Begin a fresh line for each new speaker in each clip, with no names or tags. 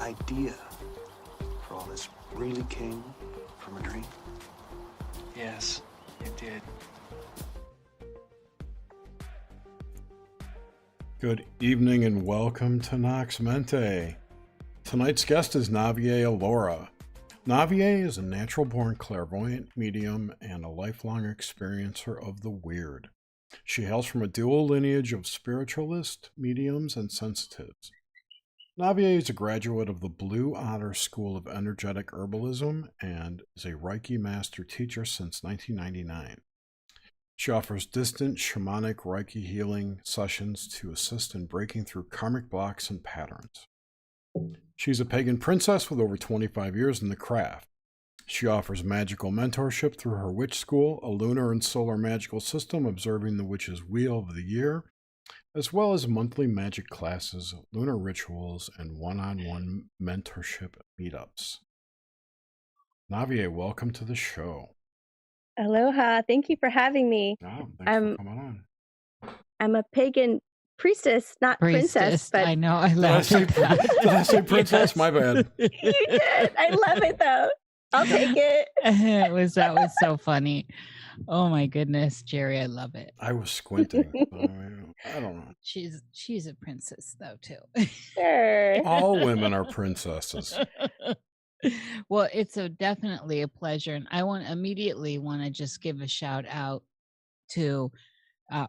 idea for all this really came from a dream?
Yes, it did.
Good evening and welcome to Nox Mente. Tonight's guest is Naviae Allora. Naviae is a natural-born clairvoyant medium and a lifelong experiencer of the Wyrd. She hails from a dual lineage of spiritualist, mediums, and sensitives. Naviae is a graduate of the Blue Otter School of Energetic Herbalism and is a Reiki Master Teacher since 1999. She offers distant shamanic Reiki healing sessions to assist in breaking through karmic blocks and patterns. She's a Pagan Priestess with over 25 years in the craft. She offers magical mentorship through her witch school, a lunar and solar magical system observing the witch's wheel of the year, as well as monthly magic classes, lunar rituals, and one-on-one mentorship meetups. Naviae, welcome to the show.
Aloha. Thank you for having me.
Oh, thanks for coming on.
I'm a pagan priestess, not princess. But
I know. I love
Did I say princess? Yes. My bad.
You did. I love it though. I'll take it.
That was so funny. Oh my goodness, Jerry, I love it.
I was squinting. I don't know.
She's a princess though too.
Sure.
All women are princesses.
Well, it's definitely a pleasure, and I immediately want to just give a shout out to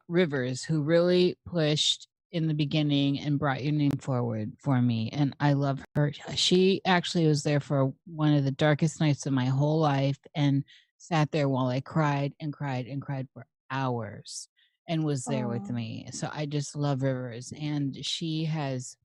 Rivers, who really pushed in the beginning and brought your name forward for me, and I love her. She actually was there for one of the darkest nights of my whole life and sat there while I cried and cried and cried for hours and was there with me. So I just love Rivers, and she has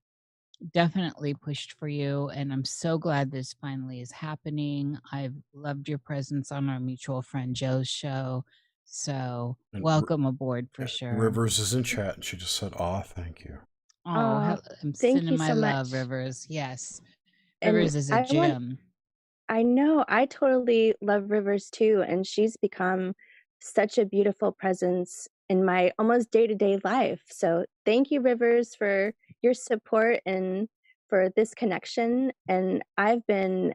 definitely pushed for you, and I'm so glad this finally is happening. I've loved your presence on our mutual friend Joe's show, so
And
welcome aboard for sure.
Rivers is in chat, and she just said, "Oh, thank you."
Oh, I'm
thank
sending
you
my
so
love,
much.
Rivers. Yes,
And
Rivers is a gem.
I know. I totally love Rivers too, and she's become such a beautiful presence in my almost day-to-day life. So thank you, Rivers, for your support and for this connection. And I've been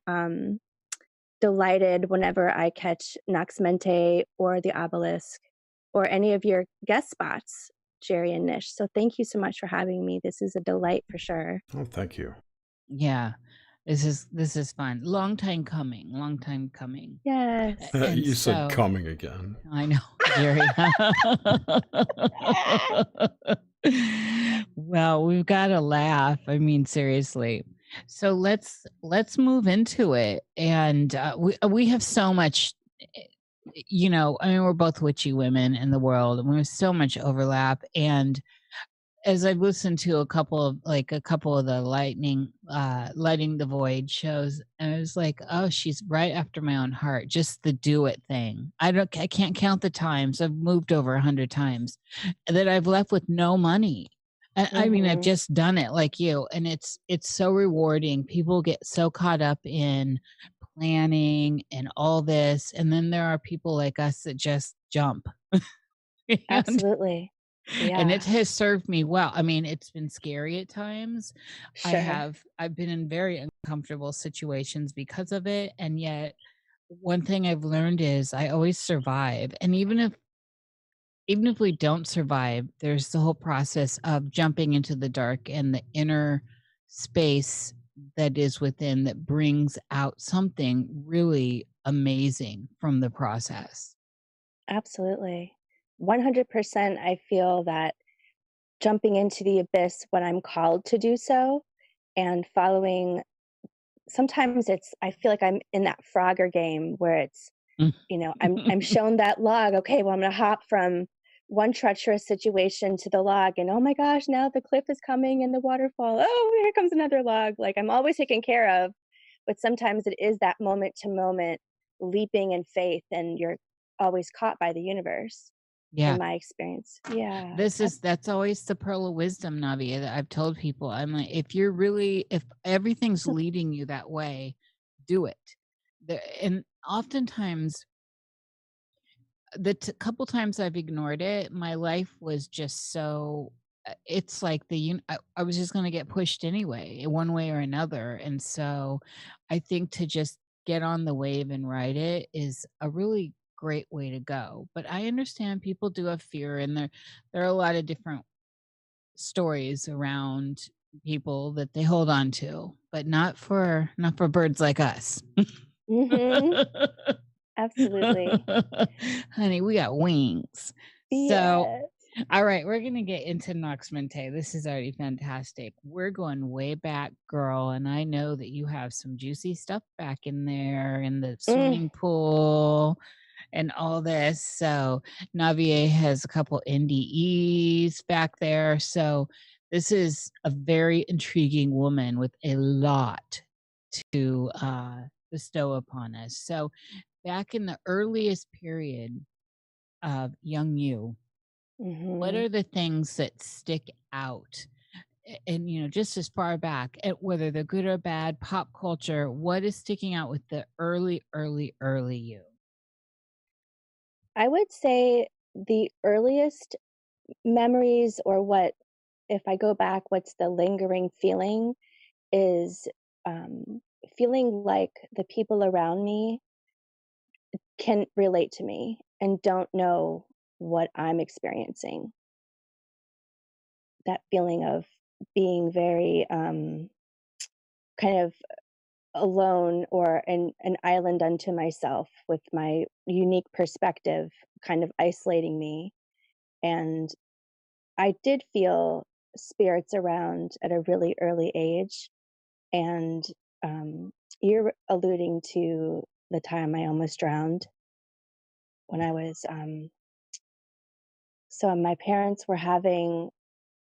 delighted whenever I catch Nox Mente or the Obelisk or any of your guest spots, Jerry and Nish. So thank you so much for having me. This is a delight for sure.
Oh, thank you.
Yeah, this is fun. Long time coming.
Yes.
You said coming again.
I know, Jerry. Well, we've got to laugh. I mean, seriously. So let's move into it. And we have so much, I mean, we're both witchy women in the world, and we have so much overlap. And as I've listened to a couple of the lighting the void shows, and I was like, oh, she's right after my own heart. Just the do it thing. I can't count the times I've moved over 100 times that I've left with no money. I mean, I've just done it like you, and it's so rewarding. People get so caught up in planning and all this, and then there are people like us that just jump.
Absolutely. Yeah.
And it has served me well. I mean, it's been scary at times.
Sure.
I've been in very uncomfortable situations because of it, and yet one thing I've learned is I always survive. And even if we don't survive, there's the whole process of jumping into the dark and the inner space that is within that brings out something really amazing from the process.
Absolutely. 100%. I feel that jumping into the abyss when I'm called to do so and following, sometimes I feel like I'm in that Frogger game where it's, I'm shown that log. Okay, well, I'm going to hop from one treacherous situation to the log, and oh my gosh, now the cliff is coming and the waterfall. Oh, here comes another log. Like, I'm always taken care of, but sometimes it is that moment to moment leaping in faith, and you're always caught by the universe.
Yeah.
In my experience. Yeah.
That's always the pearl of wisdom, Navi, that I've told people. I'm like, if everything's leading you that way, do it. And oftentimes, the couple times I've ignored it, my life was just so it's like I was just going to get pushed anyway, one way or another. And so I think to just get on the wave and ride it is a really great way to go. But I understand people do have fear, and there are a lot of different stories around people that they hold on to, but not for birds like us.
Hmm. Absolutely.
Honey, we got wings. So,
Yes.
all right, we're going to get into Nox Mente. This is already fantastic. We're going way back, girl, and I know that you have some juicy stuff back in there in the
Mm.
swimming pool and all this. So, Naviae has a couple NDEs back there. So, this is a very intriguing woman with a lot to bestow upon us. So, back in the earliest period of young you, what
Hmm.
are the things that stick out? And, just as far back, whether they're good or bad, pop culture, what is sticking out with the early you?
I would say the earliest memories, or what, if I go back, what's the lingering feeling is um, feeling like the people around me can relate to me and don't know what I'm experiencing. That feeling of being very kind of alone, or an island unto myself, with my unique perspective kind of isolating me. And I did feel spirits around at a really early age. And um, you're alluding to the time I almost drowned when I was. So my parents were having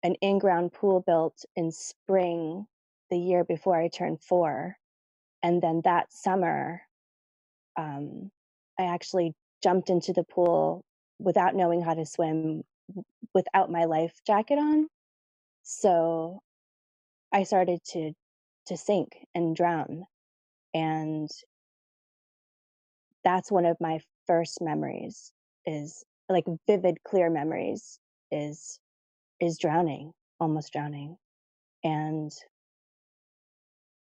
an in-ground pool built in spring the year before I turned 4. And then that summer, um, I actually jumped into the pool without knowing how to swim, without my life jacket on. So I started to sink and drown. And that's one of my first memories, is like vivid, clear memories, is drowning, almost drowning. And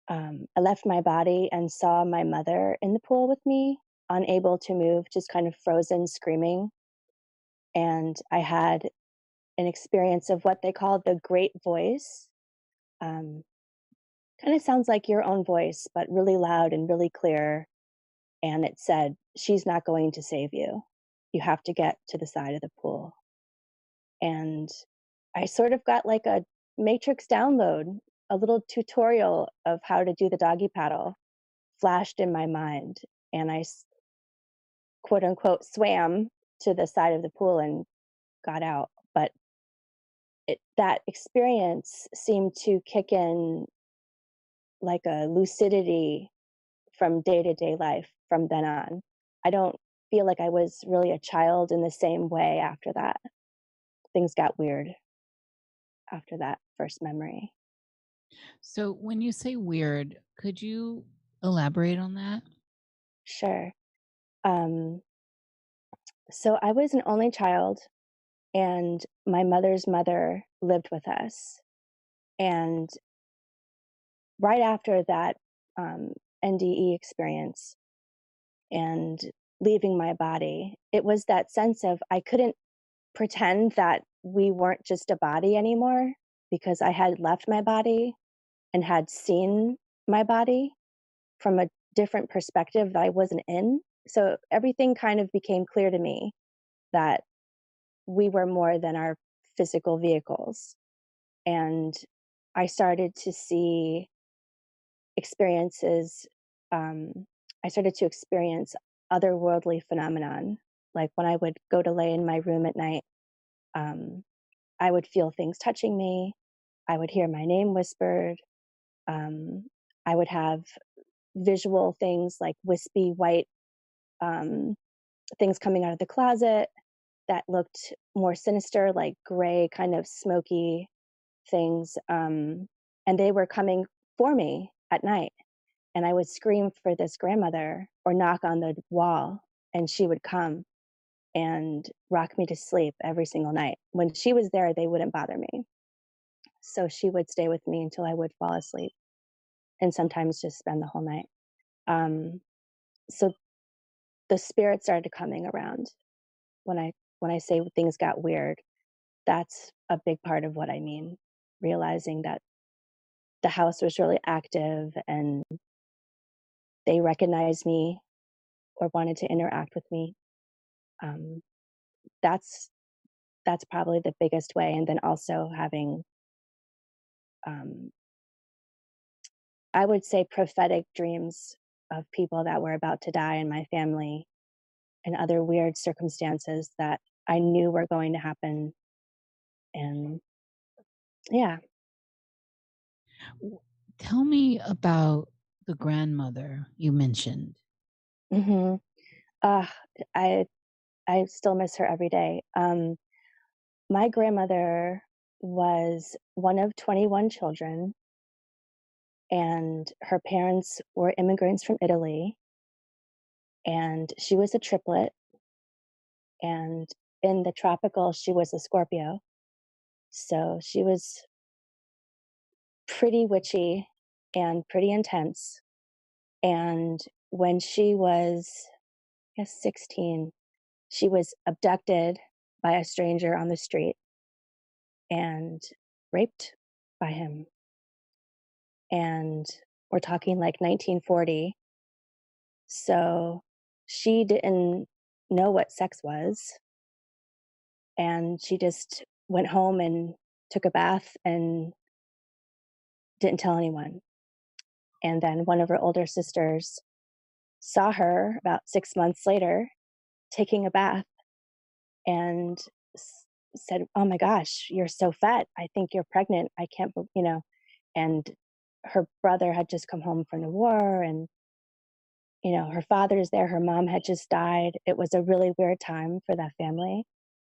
I left my body and saw my mother in the pool with me, unable to move, just kind of frozen, screaming. And I had an experience of what they call the great voice. Um, Kind of sounds like your own voice, but really loud and really clear. And it said, "She's not going to save you. You have to get to the side of the pool." And I sort of got like a matrix download, a little tutorial of how to do the doggy paddle flashed in my mind. And quote unquote swam to the side of the pool and got out. But that experience seemed to kick in like a lucidity from day to day life from then on. I don't feel like I was really a child in the same way after that. Things got weird after that first memory.
So, when you say weird, could you elaborate on that?
Sure. Um, so I was an only child, and my mother's mother lived with us. And right after that NDE experience and leaving my body, it was that sense of I couldn't pretend that we weren't just a body anymore, because I had left my body and had seen my body from a different perspective that I wasn't in. So everything kind of became clear to me that we were more than our physical vehicles. And I started to see experiences. Um, I started to experience otherworldly phenomenon. Like when I would go to lay in my room at night, um, I would feel things touching me. I would hear my name whispered. Um, I would have visual things like wispy white um, things coming out of the closet that looked more sinister, like gray, kind of smoky things. And they were coming for me at night. And I would scream for this grandmother or knock on the wall, and she would come and rock me to sleep every single night. When she was there, they wouldn't bother me. So she would stay with me until I would fall asleep, and sometimes just spend the whole night. So the spirit started coming around when I say things got weird. That's a big part of what I mean. Realizing that the house was really active and they recognized me or wanted to interact with me. Um, that's probably the biggest way. And then also having, um, I would say, prophetic dreams of people that were about to die in my family and other weird circumstances that I knew were going to happen. And yeah.
Tell me about the grandmother you mentioned.
hmm Uh, I still miss her every day. My grandmother was one of 21 children, and her parents were immigrants from Italy, and she was a triplet. And in the tropical, she was a Scorpio. So she was pretty witchy and pretty intense. And when she was, I guess, 16, she was abducted by a stranger on the street and raped by him. And we're talking like 1940. So she didn't know what sex was. And she just went home and took a bath and didn't tell anyone. And then one of her older sisters saw her about 6 months later taking a bath and said, "Oh my gosh, you're so fat. I think you're pregnant. I can't, And her brother had just come home from the war, and her father's there. Her mom had just died. It was a really weird time for that family.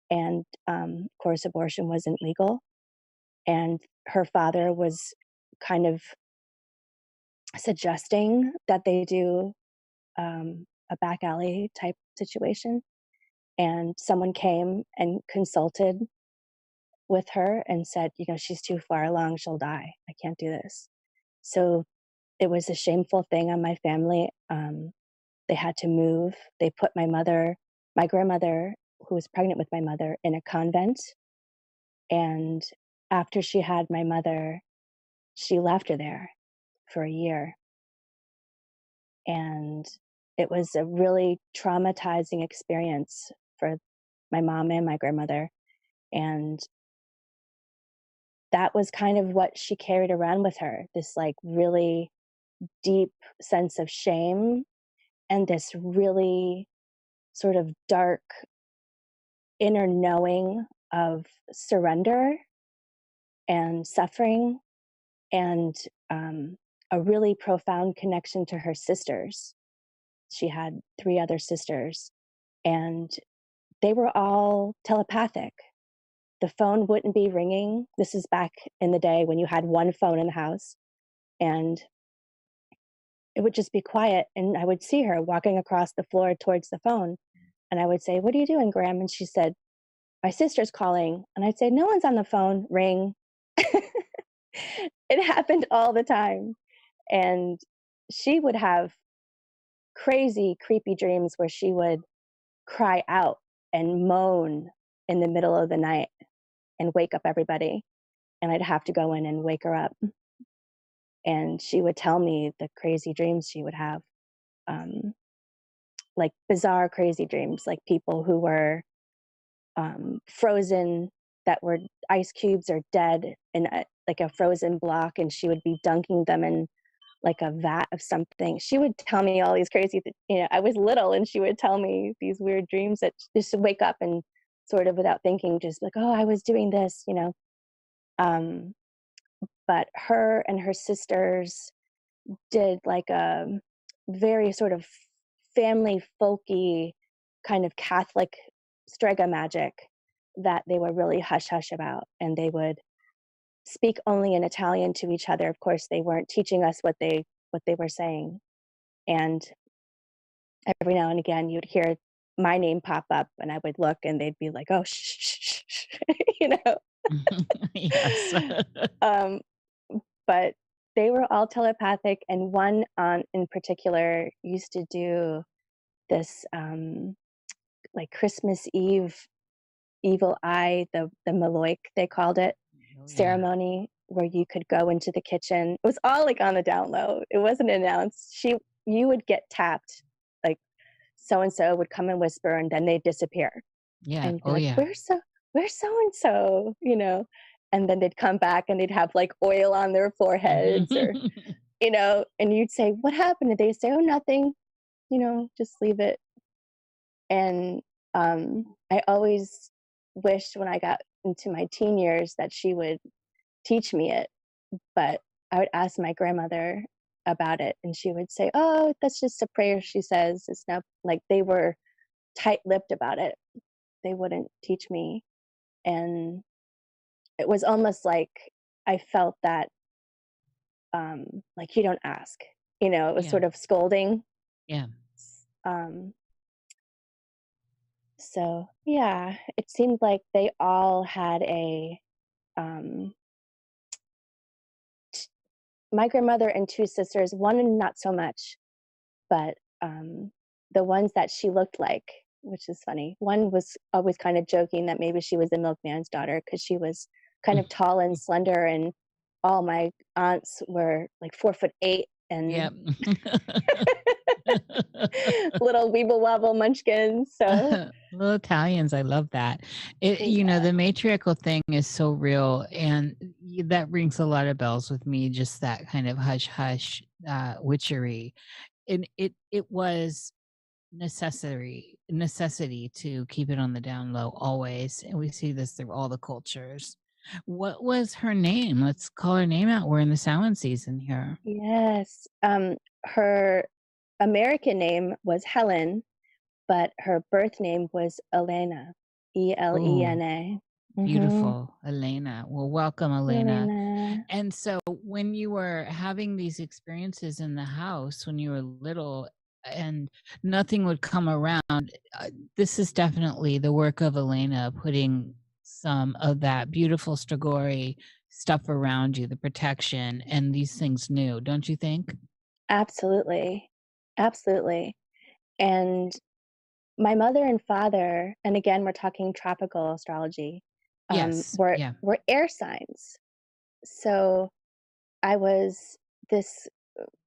And of course, abortion wasn't legal. And her father was kind of suggesting that they do a back alley type situation. And someone came and consulted with her and said, she's too far along. She'll die. I can't do this. So it was a shameful thing on my family. They had to move. They put my grandmother, who was pregnant with my mother, in a convent. And after she had my mother, she left her there for a year. And it was a really traumatizing experience for my mom and my grandmother. And that was kind of what she carried around with her, this like really deep sense of shame and this really sort of dark inner knowing of surrender and suffering, and a really profound connection to her sisters. She had 3 other sisters, and they were all telepathic. The phone wouldn't be ringing. This is back in the day when you had one phone in the house, and it would just be quiet. And I would see her walking across the floor towards the phone. And I would say, "What are you doing, Graham?" And she said, "My sister's calling." And I'd say, "No one's on the phone. Ring." It happened all the time. And she would have crazy, creepy dreams where she would cry out and moan in the middle of the night and wake up everybody. And I'd have to go in and wake her up. And she would tell me the crazy dreams she would have, like bizarre, crazy dreams, like people who were frozen, that were ice cubes or dead in like a frozen block, and she would be dunking them in like a vat of something. She would tell me all these crazy, I was little, and she would tell me these weird dreams that just wake up and sort of without thinking, just like, "Oh, I was doing this," But her and her sisters did like a very sort of family folky kind of Catholic strega magic that they were really hush hush about, and they would speak only in Italian to each other. Of course, they weren't teaching us what they were saying. And every now and again, you'd hear my name pop up, and I would look, and they'd be like, "Oh, shh, shh, shh, shh," you know.
Yes.
um, but they were all telepathic, and one in particular used to do this like Christmas Eve evil eye, the Maloik they called it,
Oh, yeah.
ceremony where you could go into the kitchen. It was all like on the down low. It wasn't announced. You would get tapped, like so and so would come and whisper, and then they'd disappear.
Yeah.
And you'd be
Oh,
like,
yeah.
where's so and so, and then they'd come back and they'd have like oil on their foreheads or and you'd say, what happened? And they'd say, oh, nothing, just leave it. And I always wished when I got into my teen years that she would teach me it, but I would ask my grandmother about it, and she would say, oh, that's just a prayer she says. It's not like they were tight-lipped about it. They wouldn't teach me. And it was almost like I felt that, like, you don't ask, it was
Yeah.
sort of scolding.
Yeah.
Um, so yeah, it seemed like they all had my grandmother and two sisters, one not so much, but the ones that she looked like, which is funny. One was always kind of joking that maybe she was the milkman's daughter because she was kind of tall and slender, and all my aunts were like 4'8" and
Yep.
little weeble wobble munchkins. So
Little Italians, I love that. The matriarchal thing is so real, and that rings a lot of bells with me. Just that kind of hush hush witchery, and it was necessity to keep it on the down low always, and we see this through all the cultures. What was her name? Let's call her name out. We're in the Samhain season here.
yes, her American name was Helen, but her birth name was Elena, Elena.
Beautiful, Elena. Well, welcome, Elena.
Elena.
And so when you were having these experiences in the house when you were little and nothing would come around, this is definitely the work of Elena, putting some of that beautiful Strigoi stuff around you, the protection, and these things new, don't you think?
Absolutely. Absolutely. And my mother and father, and again, we're talking tropical astrology,
Yes.
were
Yeah.
air signs. So I was this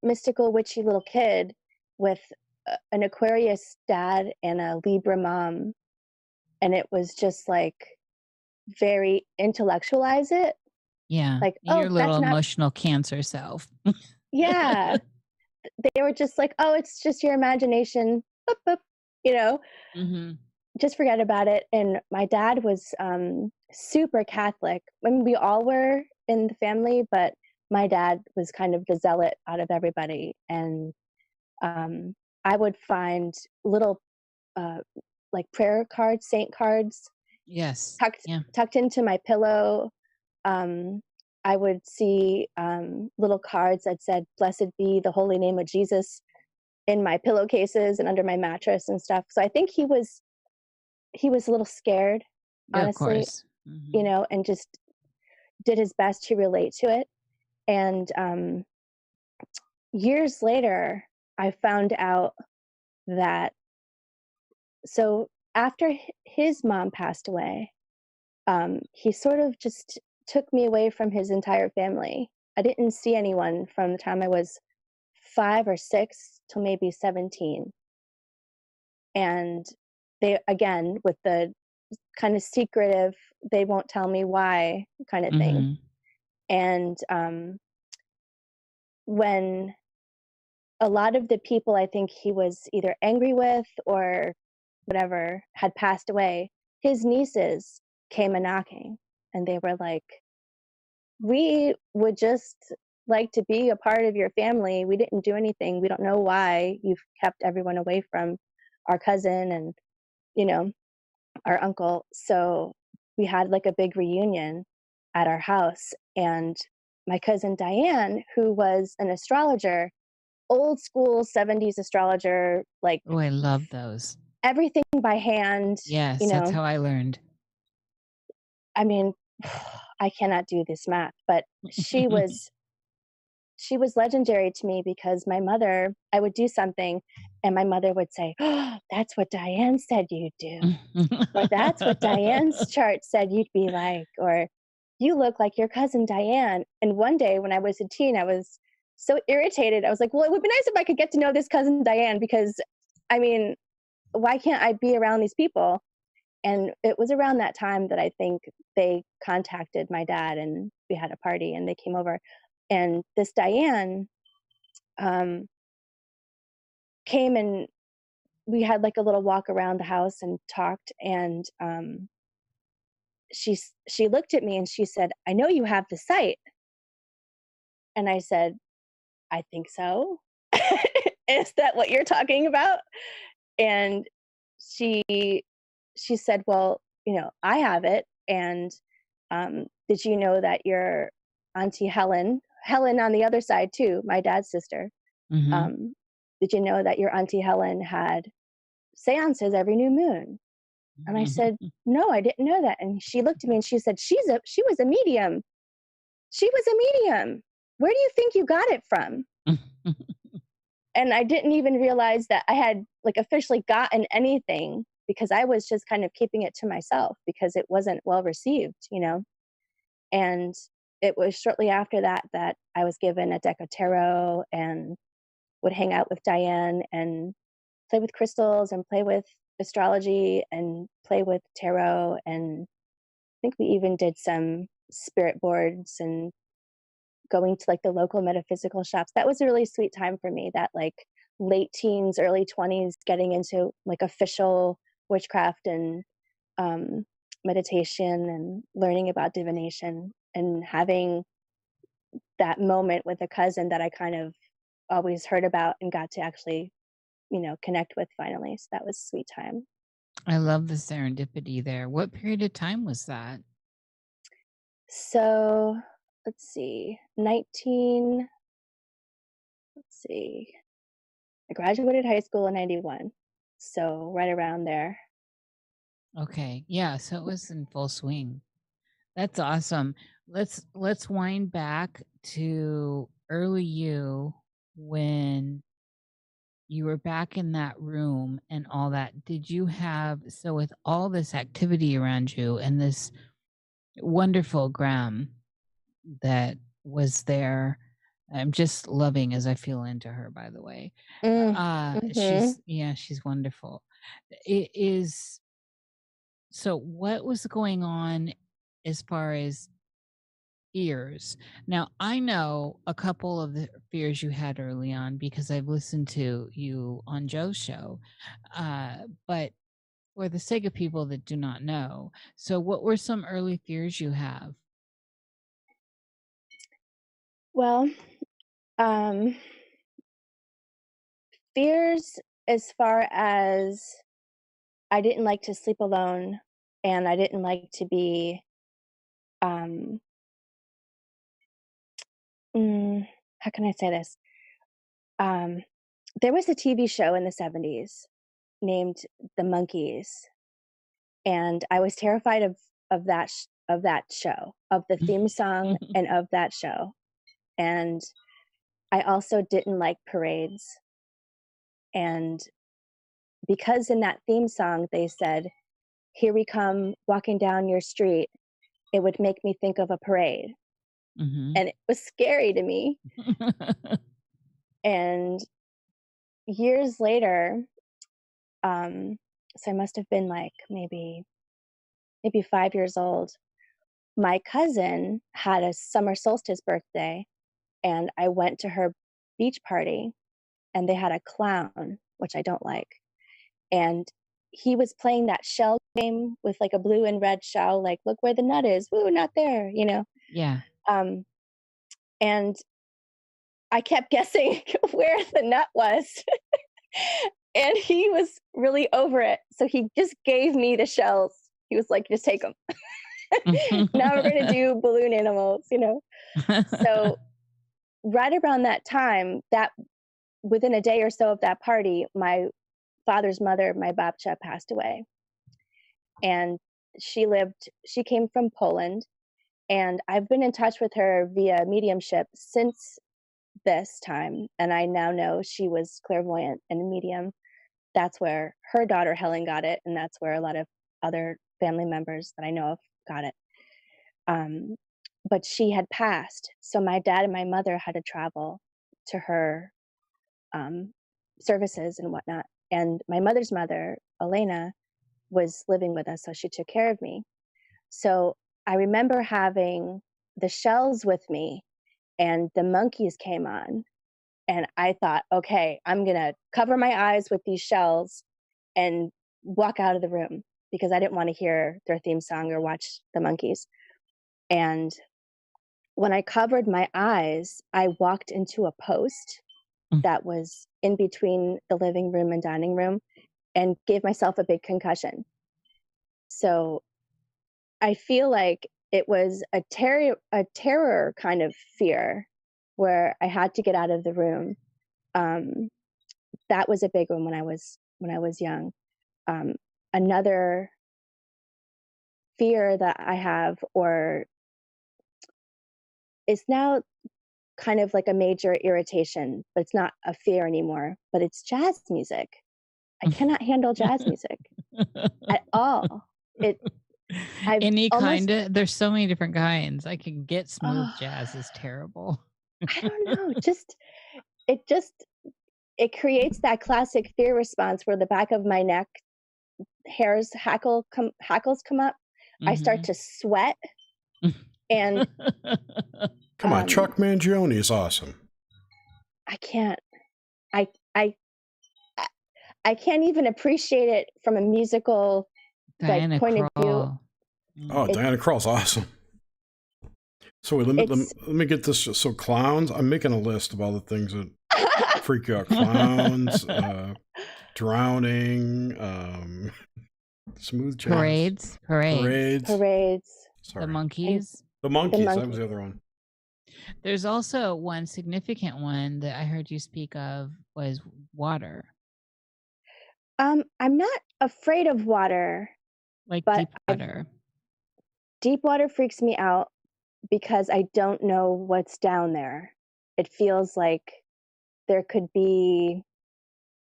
mystical, witchy little kid with an Aquarius dad and a Libra mom. And it was just like very intellectualize it.
Yeah.
Like,
Your
oh,
little
that's not,
emotional Cancer self.
yeah. They were just like, oh, it's just your imagination. Boop, boop,
Mm-hmm.
just forget about it. And my dad was super Catholic. I mean, we all were in the family, but my dad was kind of the zealot out of everybody. And I would find little like prayer cards, saint cards,
Yes.
tucked into my pillow. I would see little cards that said, "Blessed be the holy name of Jesus," in my pillowcases and under my mattress and stuff. So I think he was a little scared,
Yeah, of
honestly,
course. Mhm.
and just did his best to relate to it. And years later, I found out that so after his mom passed away, he sort of just took me away from his entire family. I didn't see anyone from the time I was 5 or 6 till maybe 17. And they, again, with the kind of secretive, they won't tell me why kind of thing.
Mhm.
And when a lot of the people I think he was either angry with or whatever had passed away, his nieces came a knocking, and they were like, we would just like to be a part of your family. We didn't do anything. We don't know why you've kept everyone away from our cousin and, our uncle. So we had like a big reunion at our house. And my cousin Diane, who was an astrologer, old school 70s astrologer, like
Oh, I love those.
everything by hand,
Yes, that's how I learned.
I mean, I cannot do this math, but she was legendary to me because my mother, I would do something and my mother would say, "Oh, that's what Diane said you'd do," or "That's what Diane's chart said you'd be like," or "You look like your cousin Diane." And one day when I was a teen, I was so irritated. I was like, well, it would be nice if I could get to know this cousin Diane, because I mean, why can't I be around these people? And it was around that time that I think they contacted my dad and we had a party and they came over. And this Diane came and we had like a little walk around the house and talked. And she looked at me and she said, "I know you have the sight." And I said, "I think so." Is that what you're talking about? And she said, "Well, I have it. And did you know that your Auntie Helen on the other side too, my dad's sister,
Mhm.
did you know that your Auntie Helen had seances every new moon?" And I said, "No, I didn't know that." And she looked at me and she said, she was a medium. She was a medium. Where do you think you got it from?" And I didn't even realize that I had like officially gotten anything, because I was just kind of keeping it to myself because it wasn't well received, And it was shortly after that that I was given a deck of tarot and would hang out with Diane and play with crystals and play with astrology and play with tarot. And I think we even did some spirit boards and going to like the local metaphysical shops. That was a really sweet time for me, that like late teens, early 20s, getting into like official witchcraft and meditation and learning about divination and having that moment with a cousin that I kind of always heard about and got to actually, connect with finally. So that was a sweet time.
I love the serendipity there. What period of time was that?
So let's see, I graduated high school in 91. So right around there.
Okay. Yeah, so it was in full swing. That's awesome. Let's wind back to early you, when you were back in that room and all that. Did you have, so with all this activity around you and this wonderful Graham that was there, I'm just loving as I feel into her, by the way.
Mm-hmm.
She's wonderful. It is. So what was going on as far as fears? Now, I know a couple of the fears you had early on because I've listened to you on Joe's show. But for the sake of people that do not know, so what were some early fears you have?
Well, um, fears as far as I didn't like to sleep alone and I didn't like to be, um, how can I say this? Um, there was a TV show in the 70s named The Monkees, and I was terrified of that show, of the theme song and of that show. And I also didn't like parades. And because in that theme song they said, "Here we come walking down your street," it would make me think of a parade.
Mhm.
And it was scary to me. And years later, so I must have been like maybe 5 years old, my cousin had a summer solstice birthday, and I went to her beach party, and they had a clown, which I don't like. And he was playing that shell game with like a blue and red shell, like, "Look where the nut is. Woo, not there,"
Yeah.
And I kept guessing where the nut was. And he was really over it. So he just gave me the shells. He was like, "Just take them." Now we're going to do balloon animals. So right around that time, that within a day or so of that party, my father's mother, my babcia, passed away. And she came from Poland, And I've been in touch with her via mediumship since this time. And I now know she was clairvoyant and a medium. That's where her daughter Helen got it. And that's where a lot of other family members that I know of got it. But she had passed. So my dad and my mother had to travel to her services and whatnot. And my mother's mother, Elena, was living with us. So she took care of me. So I remember having the shells with me and the monkeys came on. And I thought, okay, I'm going to cover my eyes with these shells and walk out of the room because I didn't want to hear their theme song or watch the monkeys. And when I covered my eyes, I walked into a post that was in between the living room and dining room and gave myself a big concussion. So I feel like it was a terror kind of fear where I had to get out of the room. That was a big one when I was young. Another fear that I have, or it's now kind of like a major irritation, but it's not a fear anymore, but it's jazz music. I cannot handle jazz music at all.
There's so many different kinds. I can get smooth jazz is terrible.
I don't know. It creates that classic fear response where the back of my neck hackles come up. I start to sweat and
come on, Chuck Mangione is awesome.
I can't. I can't even appreciate it from a musical point of view.
Oh, Diana Krall's awesome. So wait, let me get this. So clowns, I'm making a list of all the things that freak you out. Clowns, drowning, smooth jazz.
Parades.
Sorry.
The monkeys.
The monkeys, that was the other one.
There's also one significant one that I heard you speak of was water.
I'm not afraid of water.
Like deep water.
Deep water freaks me out because I don't know what's down there. It feels like there could be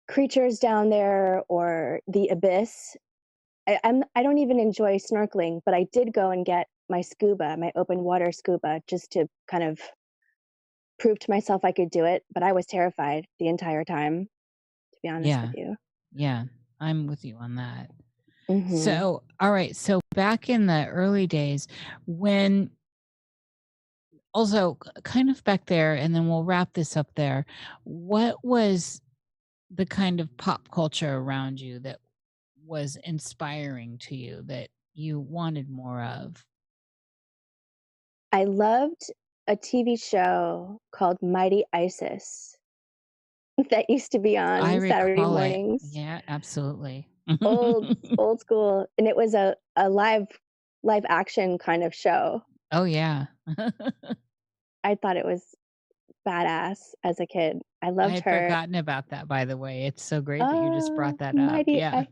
creatures down there or the abyss. I don't even enjoy snorkeling, but I did go and get my open water scuba, just to kind of prove to myself I could do it. But I was terrified the entire time, to be honest with you.
Yeah, I'm with you on that.
Mm-hmm.
So, all right. So back in the early days, when also kind of back there, and then we'll wrap this up there. What was the kind of pop culture around you that was inspiring to you that you wanted more of?
I loved a TV show called Mighty Isis that used to be on Saturday mornings.
Yeah, absolutely.
old school, and it was a live action kind of show.
Oh yeah.
I thought it was badass as a kid. I loved her.
I had forgotten about that, by the way. It's so great that you just brought that up. Yeah.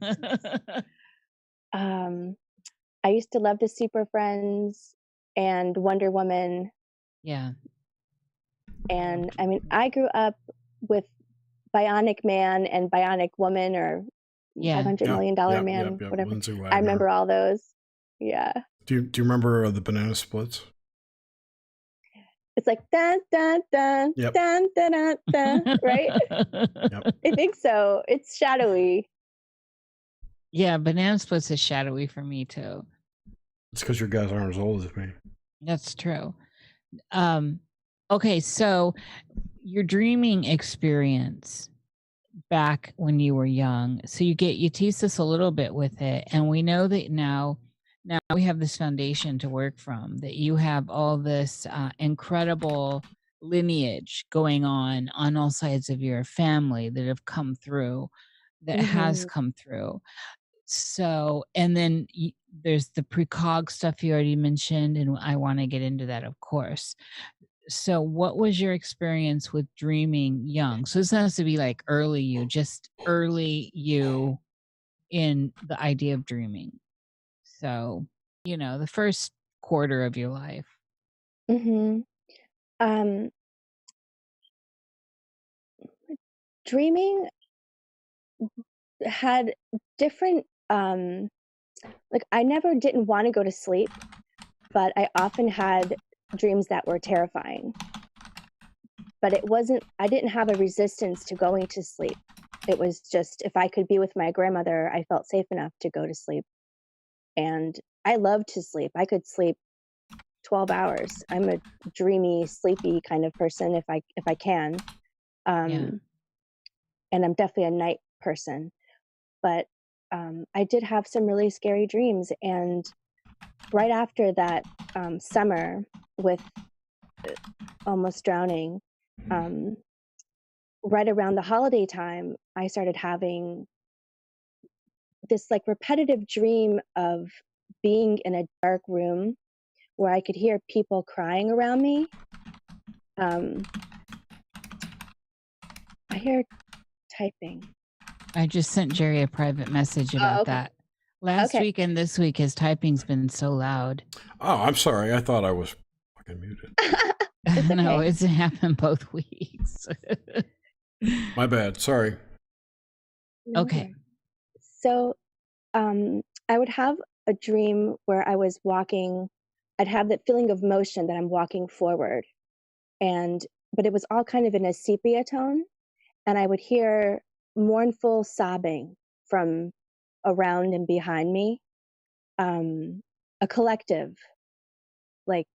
I used to love the Super Friends and Wonder Woman.
Yeah.
And I mean, I grew up with Bionic Man and Bionic Woman, or $500 million Man, whatever. I remember all those. Yeah.
Do you remember the banana splits?
It's like dun dun dun dun dun dun dun, right?
Yep.
I think so. It's shadowy.
Yeah, banana splits is shadowy for me too.
It's because your guys aren't as old as me.
That's true. Okay, so your dreaming experience back when you were young. So you teased us a little bit with it, and we know that now we have this foundation to work from, that you have all this incredible lineage going on all sides of your family that have come through, that has come through. So, and then there's the precog stuff you already mentioned, and I want to get into that, of course. So what was your experience with dreaming young? So this has to be like early you in the idea of dreaming. So, the first quarter of your life.
Mm-hmm. Um, Dreaming had different, like I never didn't want to go to sleep, but I often had dreams that were terrifying. But I didn't have a resistance to going to sleep. It was just, if I could be with my grandmother, I felt safe enough to go to sleep. And I love to sleep. I could sleep 12 hours. I'm a dreamy, sleepy kind of person if I can.
Yeah.
And I'm definitely a night person. But I did have some really scary dreams. And right after that summer with almost drowning, right around the holiday time, I started having this like repetitive dream of being in a dark room where I could hear people crying around me. I hear typing.
I just sent Jerry a private message
Oh,
about
okay.
that. Last
Okay.
week and this week, his typing's been so loud.
Oh, I'm sorry. I thought I was fucking muted.
It's
No,
okay.
it's happened both weeks.
My bad. Sorry.
Okay.
So I would have a dream where I was walking. I'd have that feeling of motion that I'm walking forward, but it was all kind of in a sepia tone, and I would hear mournful sobbing from around and behind me. A collective, like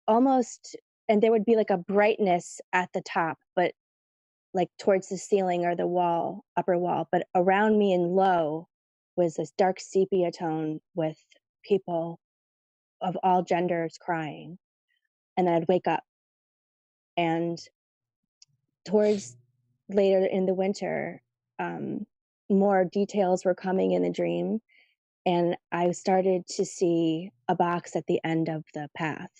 almost, and there would be like a brightness at the top, but like towards the ceiling or the wall, upper wall, but around me and low was this dark sepia tone with people of all genders crying. And then I'd wake up, and towards later in the winter, more details were coming in the dream, and I started to see a box at the end of the path.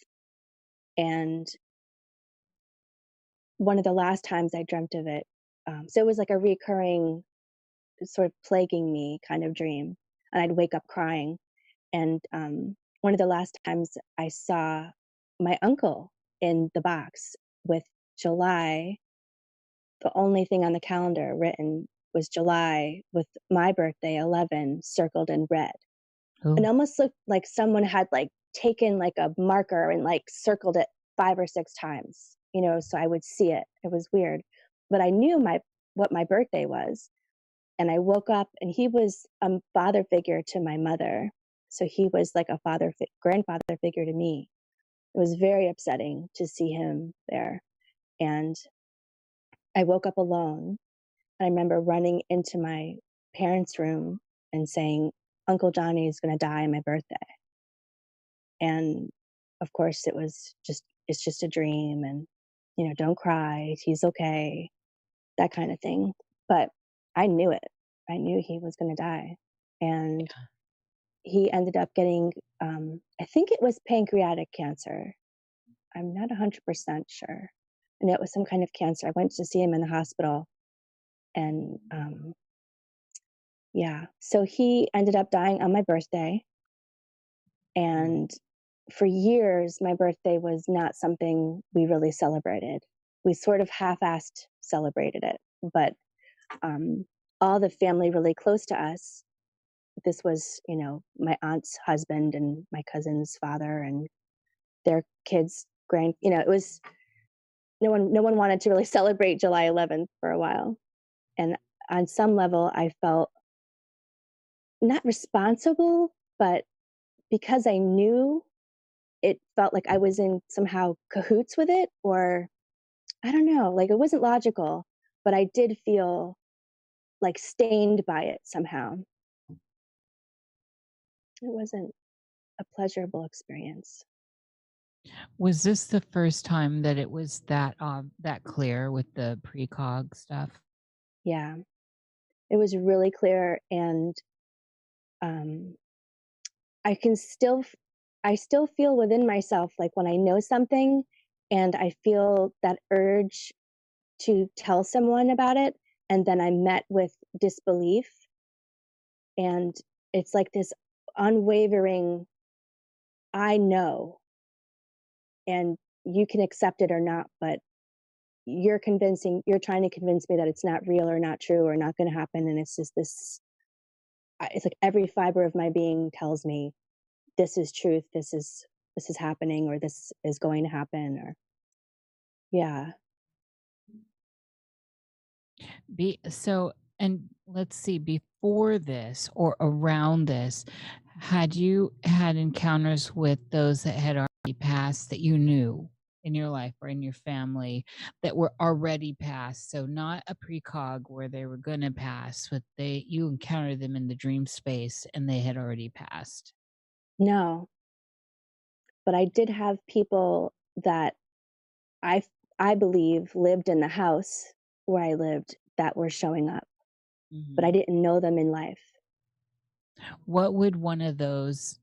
And one of the last times I dreamt of it, so it was like a recurring sort of plaguing me kind of dream, and I'd wake up crying. And one of the last times I saw my uncle in the box with July, the only thing on the calendar written was July with my birthday 11 circled in red.
Oh,
It almost looked like someone had like taken like a marker and like circled it 5 or 6 times, so I would see it. It was weird, but I knew what my birthday was. And I woke up, and he was a father figure to my mother. So he was like a grandfather figure to me. It was very upsetting to see him there. And I woke up alone. And I remember running into my parents' room and saying, Uncle Johnny is going to die on my birthday. And of course it's just a dream, and, don't cry. He's okay. That kind of thing. But I knew it. I knew he was going to die. And he ended up getting, I think it was pancreatic cancer. I'm not 100% sure. And it was some kind of cancer. I went to see him in the hospital. And yeah, so he ended up dying on my birthday. And for years, my birthday was not something we really celebrated. We sort of half-assed celebrated it. But all the family really close to us, this was, my aunt's husband and my cousin's father and their kids, it was, no one wanted to really celebrate July 11th for a while. And on some level, I felt not responsible, but because I knew, it felt like I was in somehow cahoots with it, or I don't know, like it wasn't logical, but I did feel like stained by it somehow. It wasn't a pleasurable experience.
was this the first time that it was that clear with the precog stuff?
Yeah, it was really clear. And um, I still feel within myself, like when I know something and I feel that urge to tell someone about it, and then I'm met with disbelief. And it's like this unwavering, I know. And you can accept it or not, but you're trying to convince me that it's not real or not true or not going to happen. And it's just this, it's like every fiber of my being tells me this is truth. This is happening, or this is going to happen, or yeah.
And let's see, before this or around this, had you had encounters with those that had already passed that you knew in your life or in your family that were already passed? So not a precog where they were going to pass, but you encountered them in the dream space and they had already passed.
No, but I did have people that I believe lived in the house where I lived that were showing up, but I didn't know them in life.
What would one of those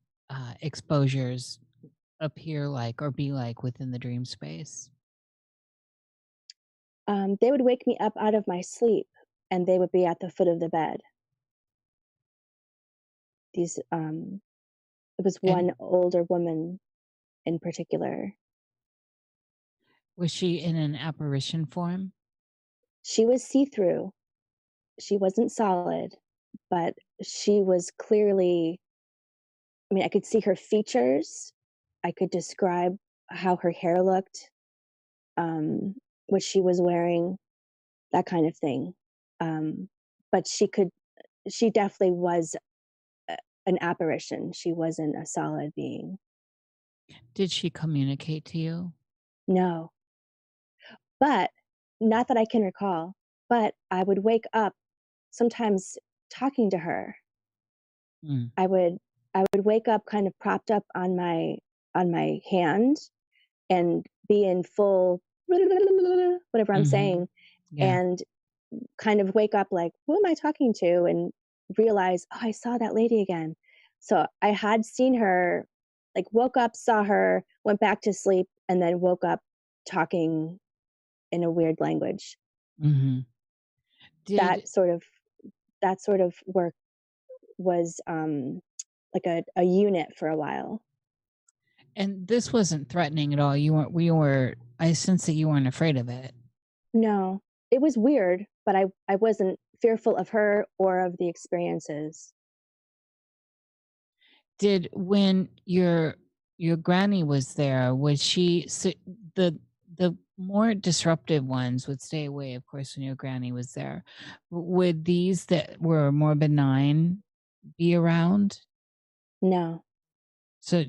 exposures appear like or be like within the dream space?
They would wake me up out of my sleep, and they would be at the foot of the bed. It was one older woman in particular.
Was she in an apparition form?
She was see-through. She wasn't solid, but she was clearly, I mean, I could see her features. I could describe how her hair looked, what she was wearing, that kind of thing. But she definitely was an apparition. She wasn't a solid being.
Did she communicate to you?
No. But not that I can recall, but I would wake up sometimes talking to her. I would wake up kind of propped up on my hand and be in full whatever I'm saying, and kind of wake up like, who am I talking to? And realize, oh, I saw that lady again. So I had seen her, like woke up, saw her, went back to sleep, and then woke up talking in a weird language. That sort of work was like a unit for a while.
And this wasn't threatening at all. I sense that you weren't afraid of it.
No, it was weird, but I wasn't fearful of her or of the experiences.
When your granny was there, the more disruptive ones would stay away, of course, when your granny was there. Would these that were more benign be around?
No.
So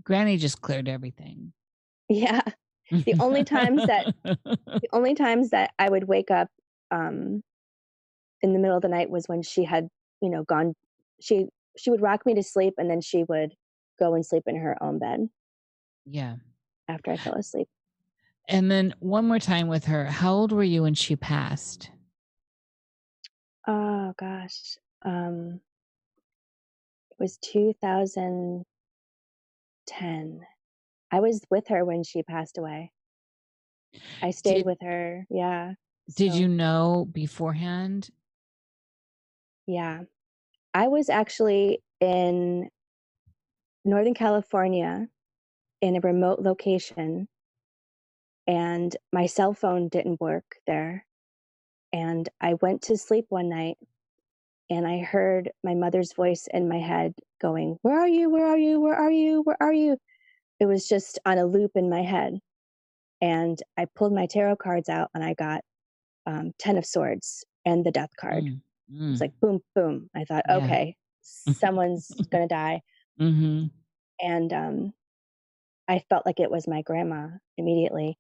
granny just cleared everything.
Yeah. The only times that I would wake up in the middle of the night was when she had, gone. She would rock me to sleep, and then she would go and sleep in her own bed.
Yeah.
After I fell asleep.
And then one more time with her. How old were you when she passed?
Oh gosh. It was 2010. I was with her when she passed away. I stayed with her. Yeah.
Did you know beforehand?
Yeah. I was actually in Northern California in a remote location, and my cell phone didn't work there. And I went to sleep one night, and I heard my mother's voice in my head going, "Where are you? Where are you? Where are you? Where are you?" It was just on a loop in my head. And I pulled my tarot cards out, and I got 10 of Swords and the Death card. It's like boom, boom. I thought, okay, someone's gonna die. And I felt like it was my grandma immediately.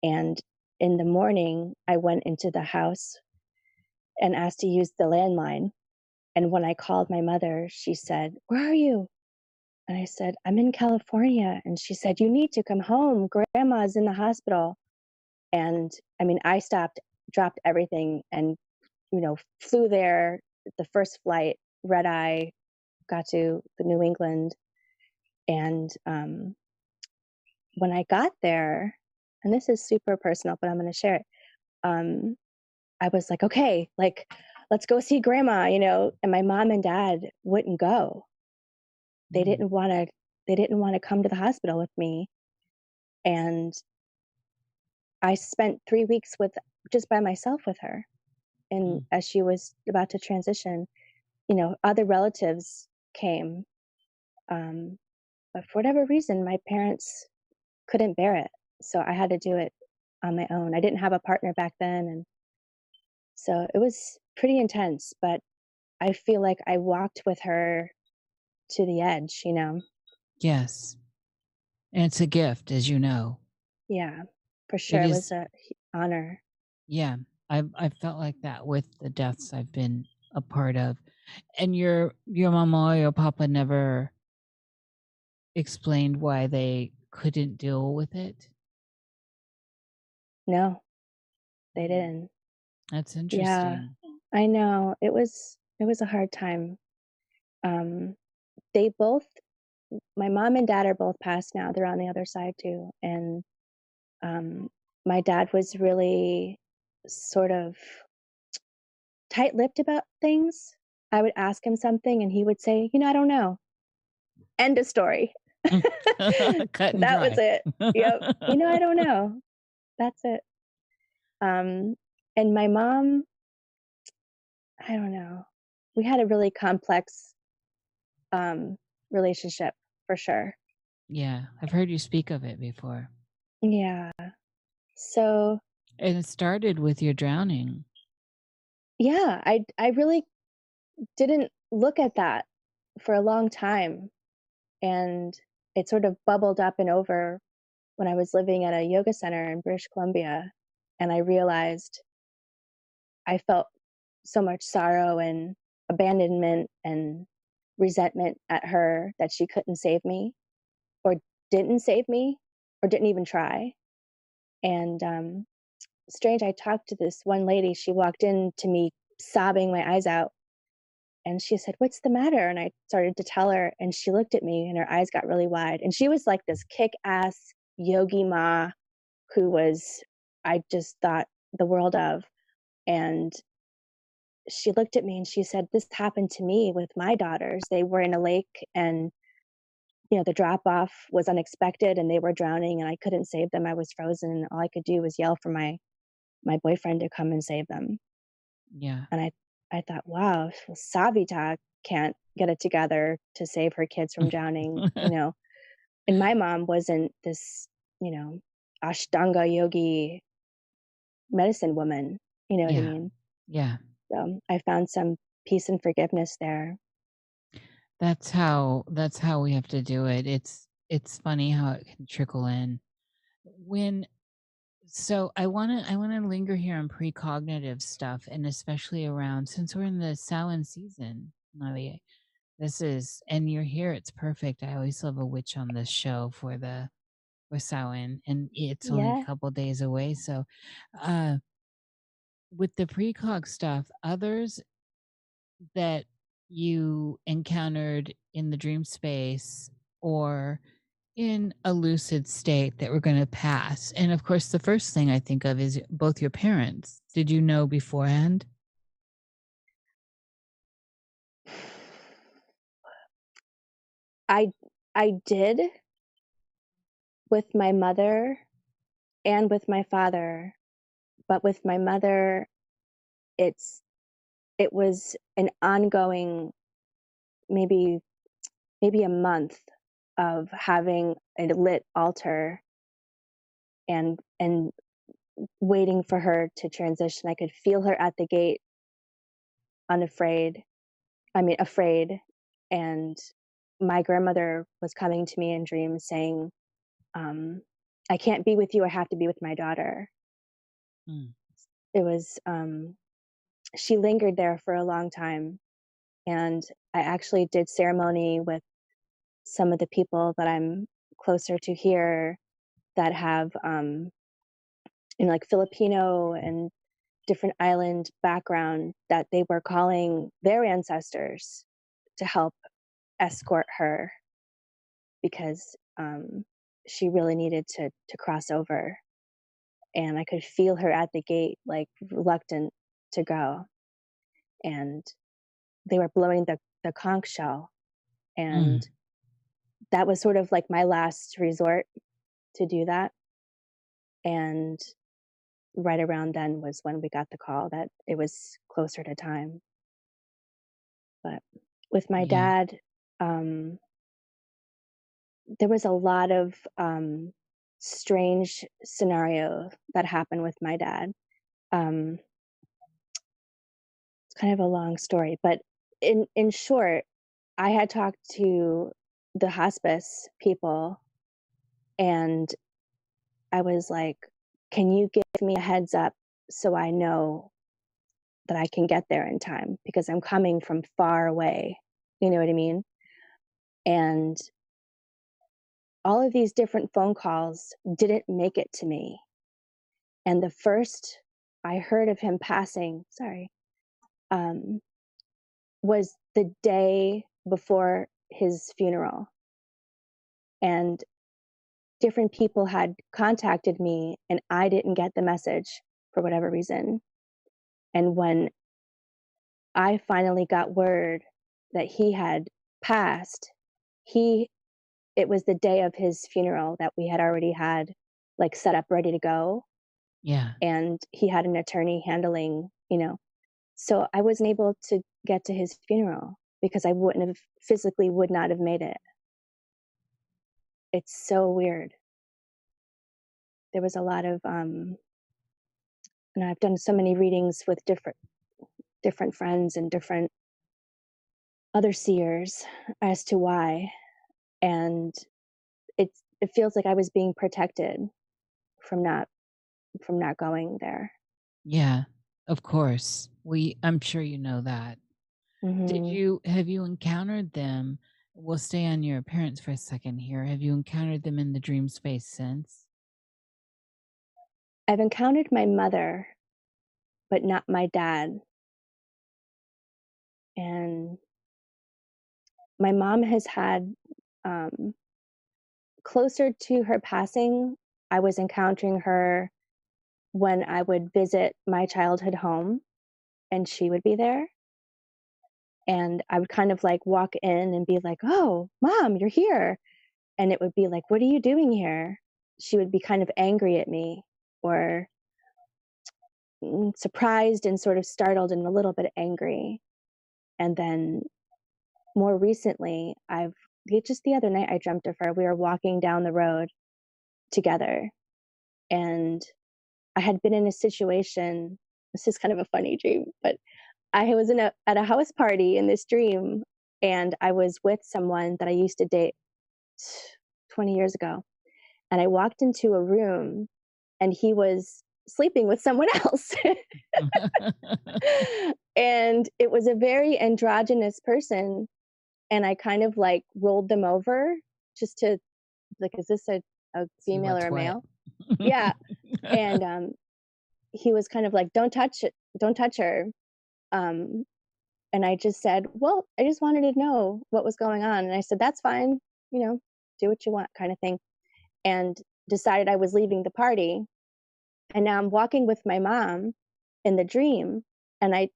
And in the morning, I went into the house and asked to use the landline. And when I called my mother, she said, "Where are you?" And I said, "I'm in California." And she said, "You need to come home. Grandma's in the hospital." And I mean, I dropped everything and, flew there. The first flight, red eye, got to the New England. And when I got there, and this is super personal, but I'm going to share it. I was like, okay, like, let's go see grandma, and my mom and dad wouldn't go. They didn't want to come to the hospital with me. And I spent 3 weeks with just by myself with her, and as she was about to transition, other relatives came, but for whatever reason, my parents couldn't bear it, so I had to do it on my own. I didn't have a partner back then, and so it was pretty intense, but I feel like I walked with her to the edge,
Yes. And it's a gift, as you know.
Yeah, for
It
sure. It was
is.
a honor.
Yeah. I've felt like that with the deaths I've been a part of. And your mama or your papa never explained why they couldn't deal with it?
No, they didn't.
That's
Yeah,
interesting.
I know. It was a hard time. They both my mom and dad are both passed now. They're on the other side too. And my dad was really sort of tight-lipped about things. I would ask him something and he would say, I don't know. End of story.
Cut and
That was
dry.
it. Yep. I don't know. That's it. And my mom, I don't know. We had a really complex relationship for sure.
Yeah, I've heard you speak of it before.
Yeah. So
And it started with your drowning.
yeah, I really didn't look at that for a long time. And it sort of bubbled up and over when I was living at a yoga center in British Columbia. And I realized I felt so much sorrow and abandonment and resentment at her that she couldn't save me or didn't save me or didn't even try. And strange, I talked to this one lady. She walked in to me sobbing my eyes out. And she said, "What's the matter?" And I started to tell her, and she looked at me and her eyes got really wide. And she was like this kick-ass yogi ma I just thought the world of. And she looked at me and she said, "This happened to me with my daughters. They were in a lake and the drop off was unexpected and they were drowning and I couldn't save them. I was frozen and all I could do was yell for my boyfriend to come and save them."
Yeah.
And I thought, wow, if Savita can't get it together to save her kids from drowning, and my mom wasn't this, Ashtanga yogi medicine woman, you know what I
Yeah.
mean?
Yeah.
So I found some peace and forgiveness there.
That's how we have to do it. It's funny how it can trickle in. So I want to linger here on precognitive stuff, and especially around, since we're in the Samhain season, Naviae. And you're here, it's perfect. I always love a witch on this show for Samhain, and it's only
Yeah.
a couple days away. So with the precog stuff, others that you encountered in the dream space or in a lucid state that were going to pass. And of course, the first thing I think of is both your parents. Did you know beforehand?
I did with my mother and with my father, but with my mother, it was an ongoing, maybe a month of having a lit altar and waiting for her to transition. I could feel her at the gate, afraid, and my grandmother was coming to me in dreams saying, "I can't be with you. I have to be with my daughter." It was she lingered there for a long time, and I actually did ceremony with some of the people that I'm closer to here that have like Filipino and different island background, that they were calling their ancestors to help escort her because she really needed to cross over. And I could feel her at the gate, like reluctant to go. And they were blowing the conch shell. And that was sort of like my last resort to do that. And right around then was when we got the call that it was closer to time. But with my
Yeah.
dad, there was a lot of strange scenario that happened with my dad. It's kind of a long story, but in short, I had talked to the hospice people, and I was like, can you give me a heads up so I know that I can get there in time, because I'm coming from far away. You know what I mean? And all of these different phone calls didn't make it to me. And the first I heard of him passing, was the day before his funeral. And different people had contacted me, and I didn't get the message for whatever reason. And when I finally got word that he had passed, it was the day of his funeral that we had already had like set up ready to go,
Yeah.
and he had an attorney handling, so I wasn't able to get to his funeral because I would not have made it. It's so weird. There was a lot of and I've done so many readings with different friends and different other seers as to why, and it feels like I was being protected from not going there.
Yeah. Of course. I'm sure you know that. Have you encountered them? We'll stay on your parents for a second here. Have you encountered them in the dream space since?
I've encountered my mother, but not my dad. And my mom has had, closer to her passing, I was encountering her when I would visit my childhood home, and she would be there. And I would kind of like walk in and be like, "Oh, Mom, you're here." And it would be like, "What are you doing here?" She would be kind of angry at me, or surprised and sort of startled and a little bit angry. And then more recently, just the other night I dreamt of her. We were walking down the road together, and I had been in a situation. This is kind of a funny dream, but I was at a house party in this dream, and I was with someone that I used to date 20 years ago. And I walked into a room, and he was sleeping with someone else. And it was a very androgynous person. And I kind of like rolled them over just to like, is this a
See
female
what's
or a
what.
male? Yeah. And he was kind of like, don't touch her. And I just said, well, I just wanted to know what was going on. And I said, that's fine, do what you want, kind of thing. And decided I was leaving the party. And now I'm walking with my mom in the dream. And I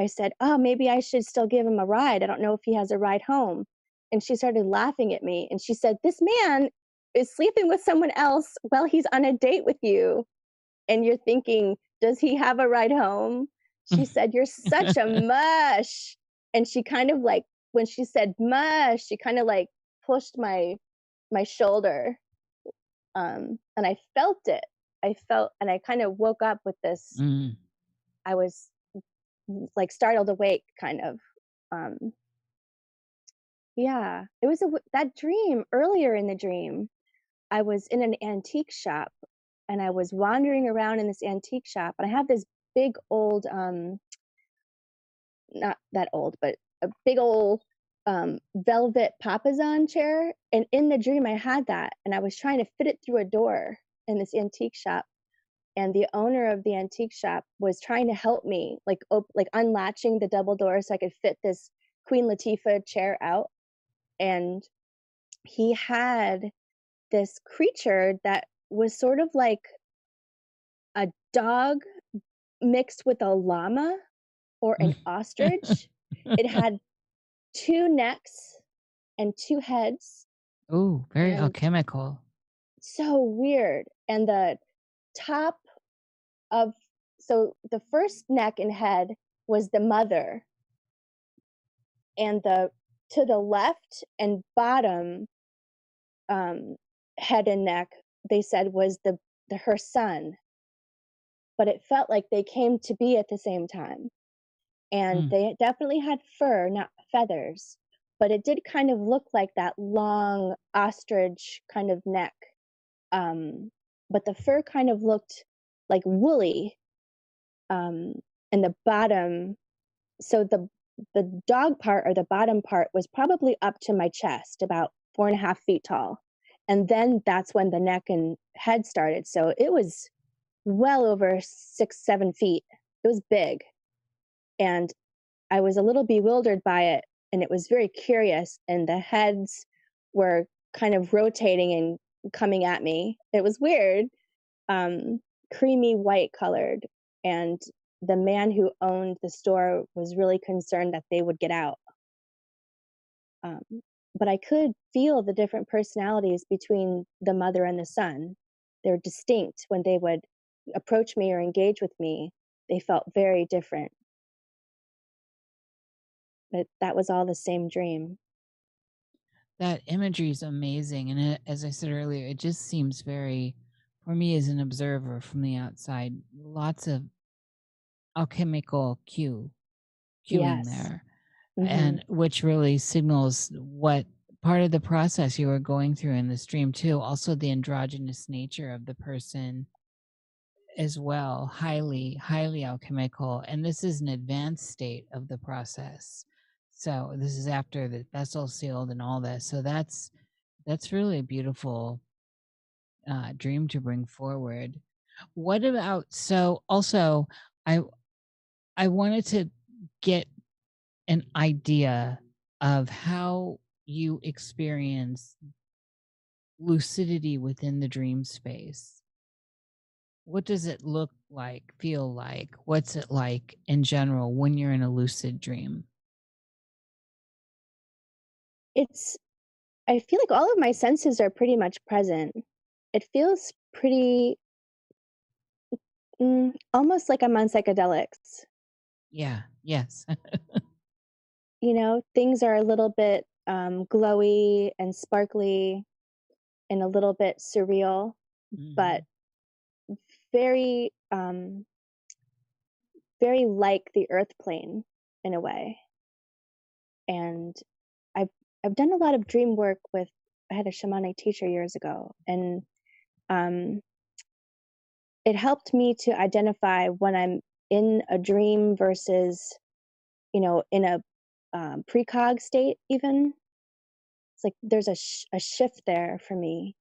said, oh, maybe I should still give him a ride. I don't know if he has a ride home. And she started laughing at me. And she said, this man is sleeping with someone else while he's on a date with you. And you're thinking, does he have a ride home? She said, you're such a mush. And she kind of like, when she said mush, she kind of like pushed my shoulder. And I felt it. And I kind of woke up with this. I was like startled awake, kind of. Yeah, it was that dream. Earlier in the dream, I was in an antique shop, and I was wandering around in this antique shop, and I have this big old, not that old, but a big old velvet papasan chair. And in the dream, I had that, and I was trying to fit it through a door in this antique shop. And the owner of the antique shop was trying to help me, like unlatching the double door so I could fit this Queen Latifah chair out. And he had this creature that was sort of like a dog mixed with a llama or an ostrich. It had 2 necks and 2 heads.
Oh, very alchemical.
So weird. And the top so the first neck and head was the mother, and to the left and bottom head and neck, they said was her son, but it felt like they came to be at the same time. And they definitely had fur, not feathers, but it did kind of look like that long ostrich kind of neck. But the fur kind of looked like woolly. And the bottom, so the dog part, or the bottom part, was probably up to my chest, about 4.5 feet tall. And then that's when the neck and head started. So it was well over 6-7 feet. It was big. And I was a little bewildered by it, and it was very curious. And the heads were kind of rotating and coming at me. It was weird, creamy white colored. And the man who owned the store was really concerned that they would get out. But I could feel the different personalities between the mother and the son. They're distinct. When they would approach me or engage with me, they felt very different. But that was all the same dream.
That imagery is amazing. And as I said earlier, it just seems very, for me as an observer from the outside, lots of alchemical cueing
Yes.
there,
Mhm.
and which really signals what part of the process you were going through in this dream too. Also the androgynous nature of the person as well, highly alchemical. And this is an advanced state of the process. So this is after the vessel sealed and all this. So that's really a beautiful dream to bring forward. What about, so also I wanted to get an idea of how you experience lucidity within the dream space. What does it look like, feel like? What's it like in general when you're in a lucid dream?
I feel like all of my senses are pretty much present. It feels pretty, almost like I'm on psychedelics.
Yeah, yes.
Things are a little bit glowy and sparkly and a little bit surreal, but very, very like the earth plane in a way. And I've done a lot of dream work with. I had a shamanic teacher years ago, and it helped me to identify when I'm in a dream versus, in a precog state. Even it's like there's a shift there for me.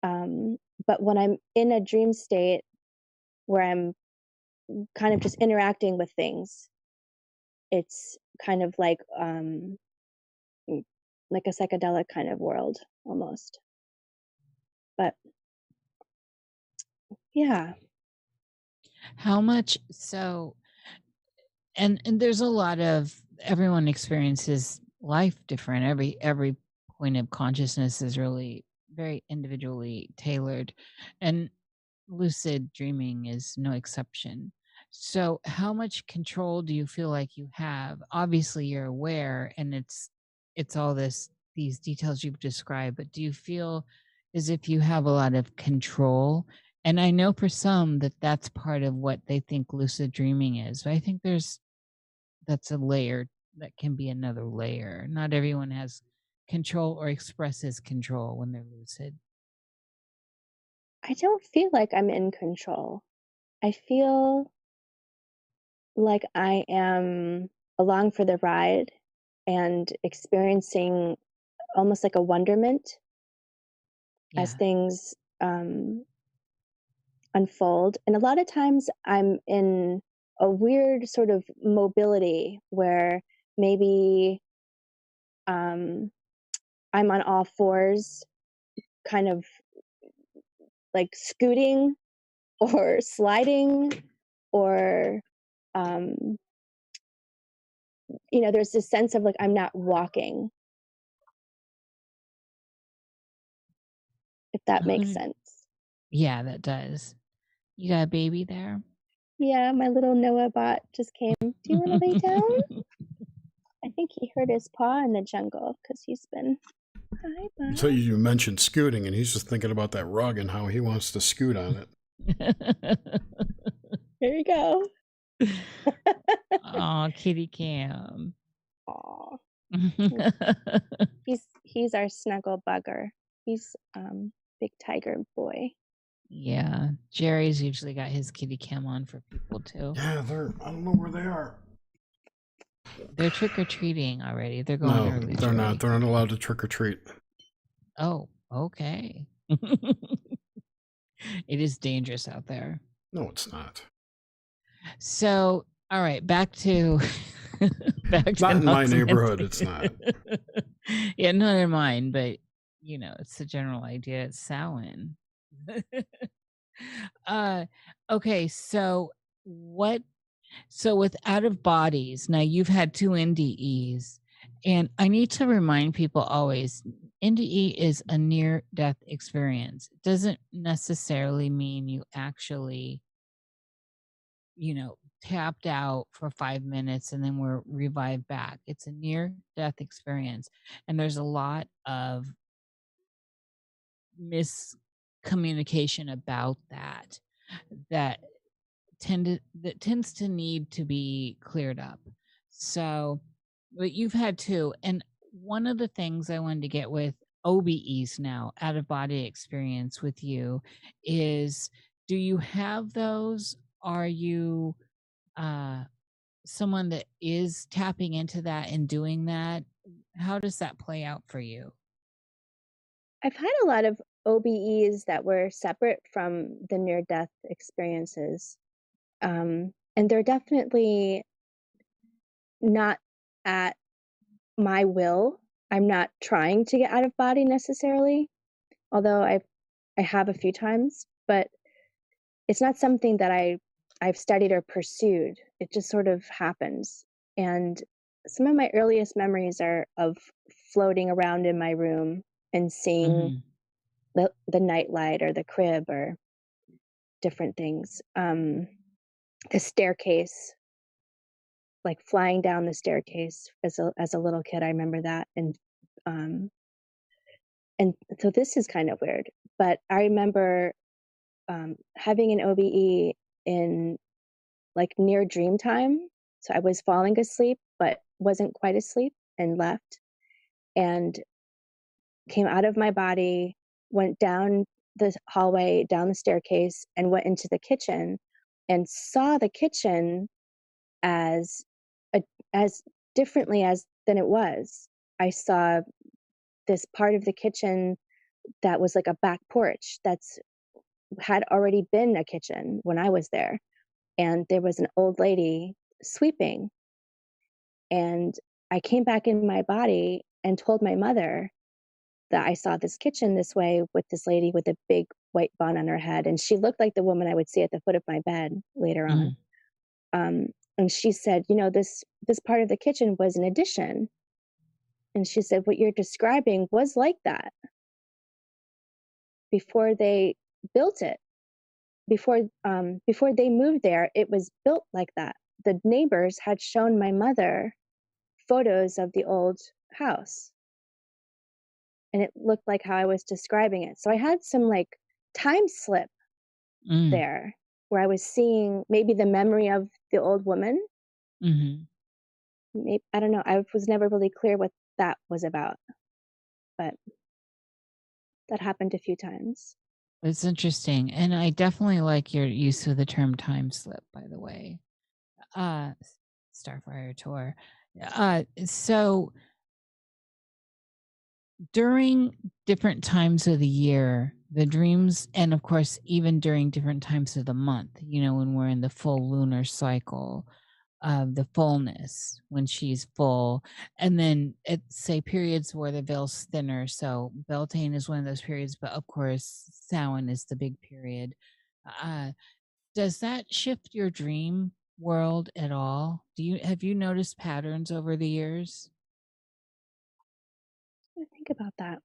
But when I'm in a dream state where I'm kind of just interacting with things, it's kind of like a psychedelic kind of world almost. But yeah.
How much so, and there's a lot of, everyone experiences life different. Every point of consciousness is really very individually tailored, and lucid dreaming is no exception. So how much control do you feel like you have? Obviously you're aware, and it's all these details you've described, but do you feel as if you have a lot of control? And I know for some that's part of what they think lucid dreaming is, but I think that's a layer that can be another layer. Not everyone has control or expresses control when they're lucid.
I don't feel like I'm in control. I feel like I am along for the ride and experiencing almost like a wonderment as things unfold. And a lot of times I'm in a weird sort of mobility where maybe I'm on all fours, kind of like scooting or sliding, or there's this sense of like I'm not walking, if that makes sense.
Yeah, that does. You got a baby there?
Yeah, my little Noah bot just came. Do you want to lay down? I think he hurt his paw in the jungle because he's been. Hi, bud.
So you mentioned scooting, and he's just thinking about that rug and how he wants to scoot on it.
Here you go.
Oh, kitty Cam.
Aw. He's our snuggle bugger. He's big tiger boy.
Yeah, Jerry's usually got his kitty cam on for people too.
Yeah, I don't know where they are.
They're trick-or-treating already. They're going
No,
early.
they're not. They're not allowed to trick or treat.
Oh, okay. It is dangerous out there.
No, it's not.
So, all right, back to
Not in my
Nox
neighborhood,
Mente.
it's not.
Yeah, not in mine, but it's the general idea. It's Samhain. Okay, so with out of bodies, now you've had 2 NDEs, and I need to remind people always, NDE is a near-death experience. It doesn't necessarily mean you actually, tapped out for 5 minutes and then were revived back. It's a near-death experience, and there's a lot of miscommunication about that tends to need to be cleared up. So, but you've had 2, and one of the things I wanted to get with OBEs now, out of body experience with you, is do you have those? Are you someone that is tapping into that and doing that? How does that play out for you?
I've had a lot of OBEs that were separate from the near-death experiences. And they're definitely not at my will. I'm not trying to get out of body necessarily, although I have a few times, but it's not something that I've studied or pursued. It just sort of happens. And some of my earliest memories are of floating around in my room and seeing the nightlight or the crib or different things. The staircase, like flying down the staircase as a little kid, I remember that. And so this is kind of weird, but I remember having an OBE in like near dream time. So I was falling asleep, but wasn't quite asleep, and left and came out of my body, went down the hallway, down the staircase, and went into the kitchen and saw the kitchen as differently than it was. I saw this part of the kitchen that was like a back porch had already been a kitchen when I was there. And there was an old lady sweeping. And I came back in my body and told my mother that I saw this kitchen this way with this lady with a big white bun on her head. And she looked like the woman I would see at the foot of my bed later on. And she said, this part of the kitchen was an addition. And she said, what you're describing was like that before they built it. Before they moved there, it was built like that. The neighbors had shown my mother photos of the old house, and it looked like how I was describing it. So I had some like time slip there where I was seeing maybe the memory of the old woman. Maybe, I don't know. I was never really clear what that was about, but that happened a few times.
It's interesting. And I definitely like your use of the term time slip, by the way. Starfire Tour. So during different times of the year, the dreams, and of course, even during different times of the month, when we're in the full lunar cycle of the fullness, when she's full, and then say periods where the veil's thinner. So Beltane is one of those periods, but of course, Samhain is the big period. Does that shift your dream world at all? Have you noticed patterns over the years?
I think about that.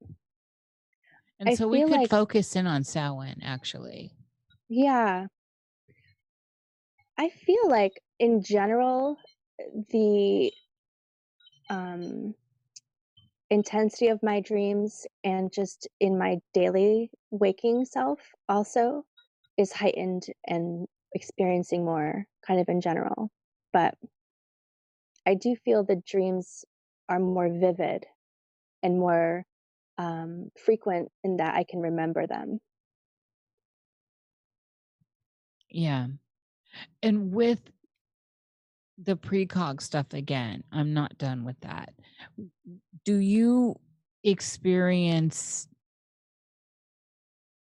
And so we could focus in on Samhain, actually.
Yeah. I feel like in general, the intensity of my dreams and just in my daily waking self also is heightened and experiencing more kind of in general. But I do feel the dreams are more vivid and more frequent in that I can remember them.
Yeah. And with the precog stuff again, I'm not done with that. Do you experience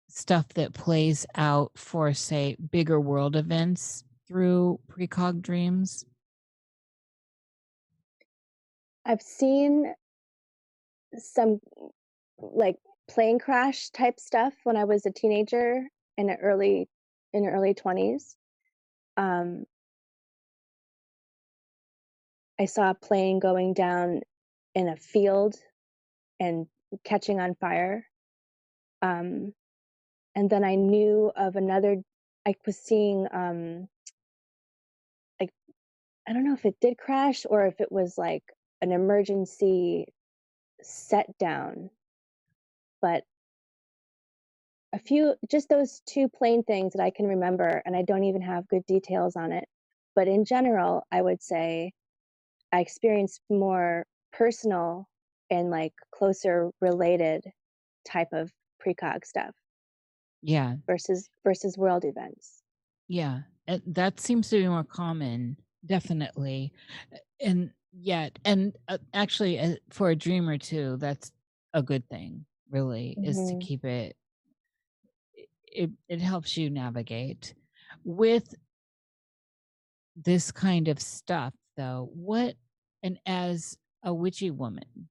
stuff that plays out for, say, bigger world events through precog dreams?
I've seen some like plane crash type stuff when I was a teenager in the early 20s. I saw a plane going down in a field and catching on fire. And then I knew of another. I was seeing like, I don't know if it did crash or if it was like an emergency set down, but just those two plain things that I can remember, and I don't even have good details on it. But in general, I would say I experienced more personal and like closer related type of precog stuff
Yeah.
versus world events.
Yeah. That seems to be more common, definitely. And yet, and actually, for a dreamer too, that's a good thing, really, is to keep it. It helps you navigate. With this kind of stuff, though, and as a witchy woman,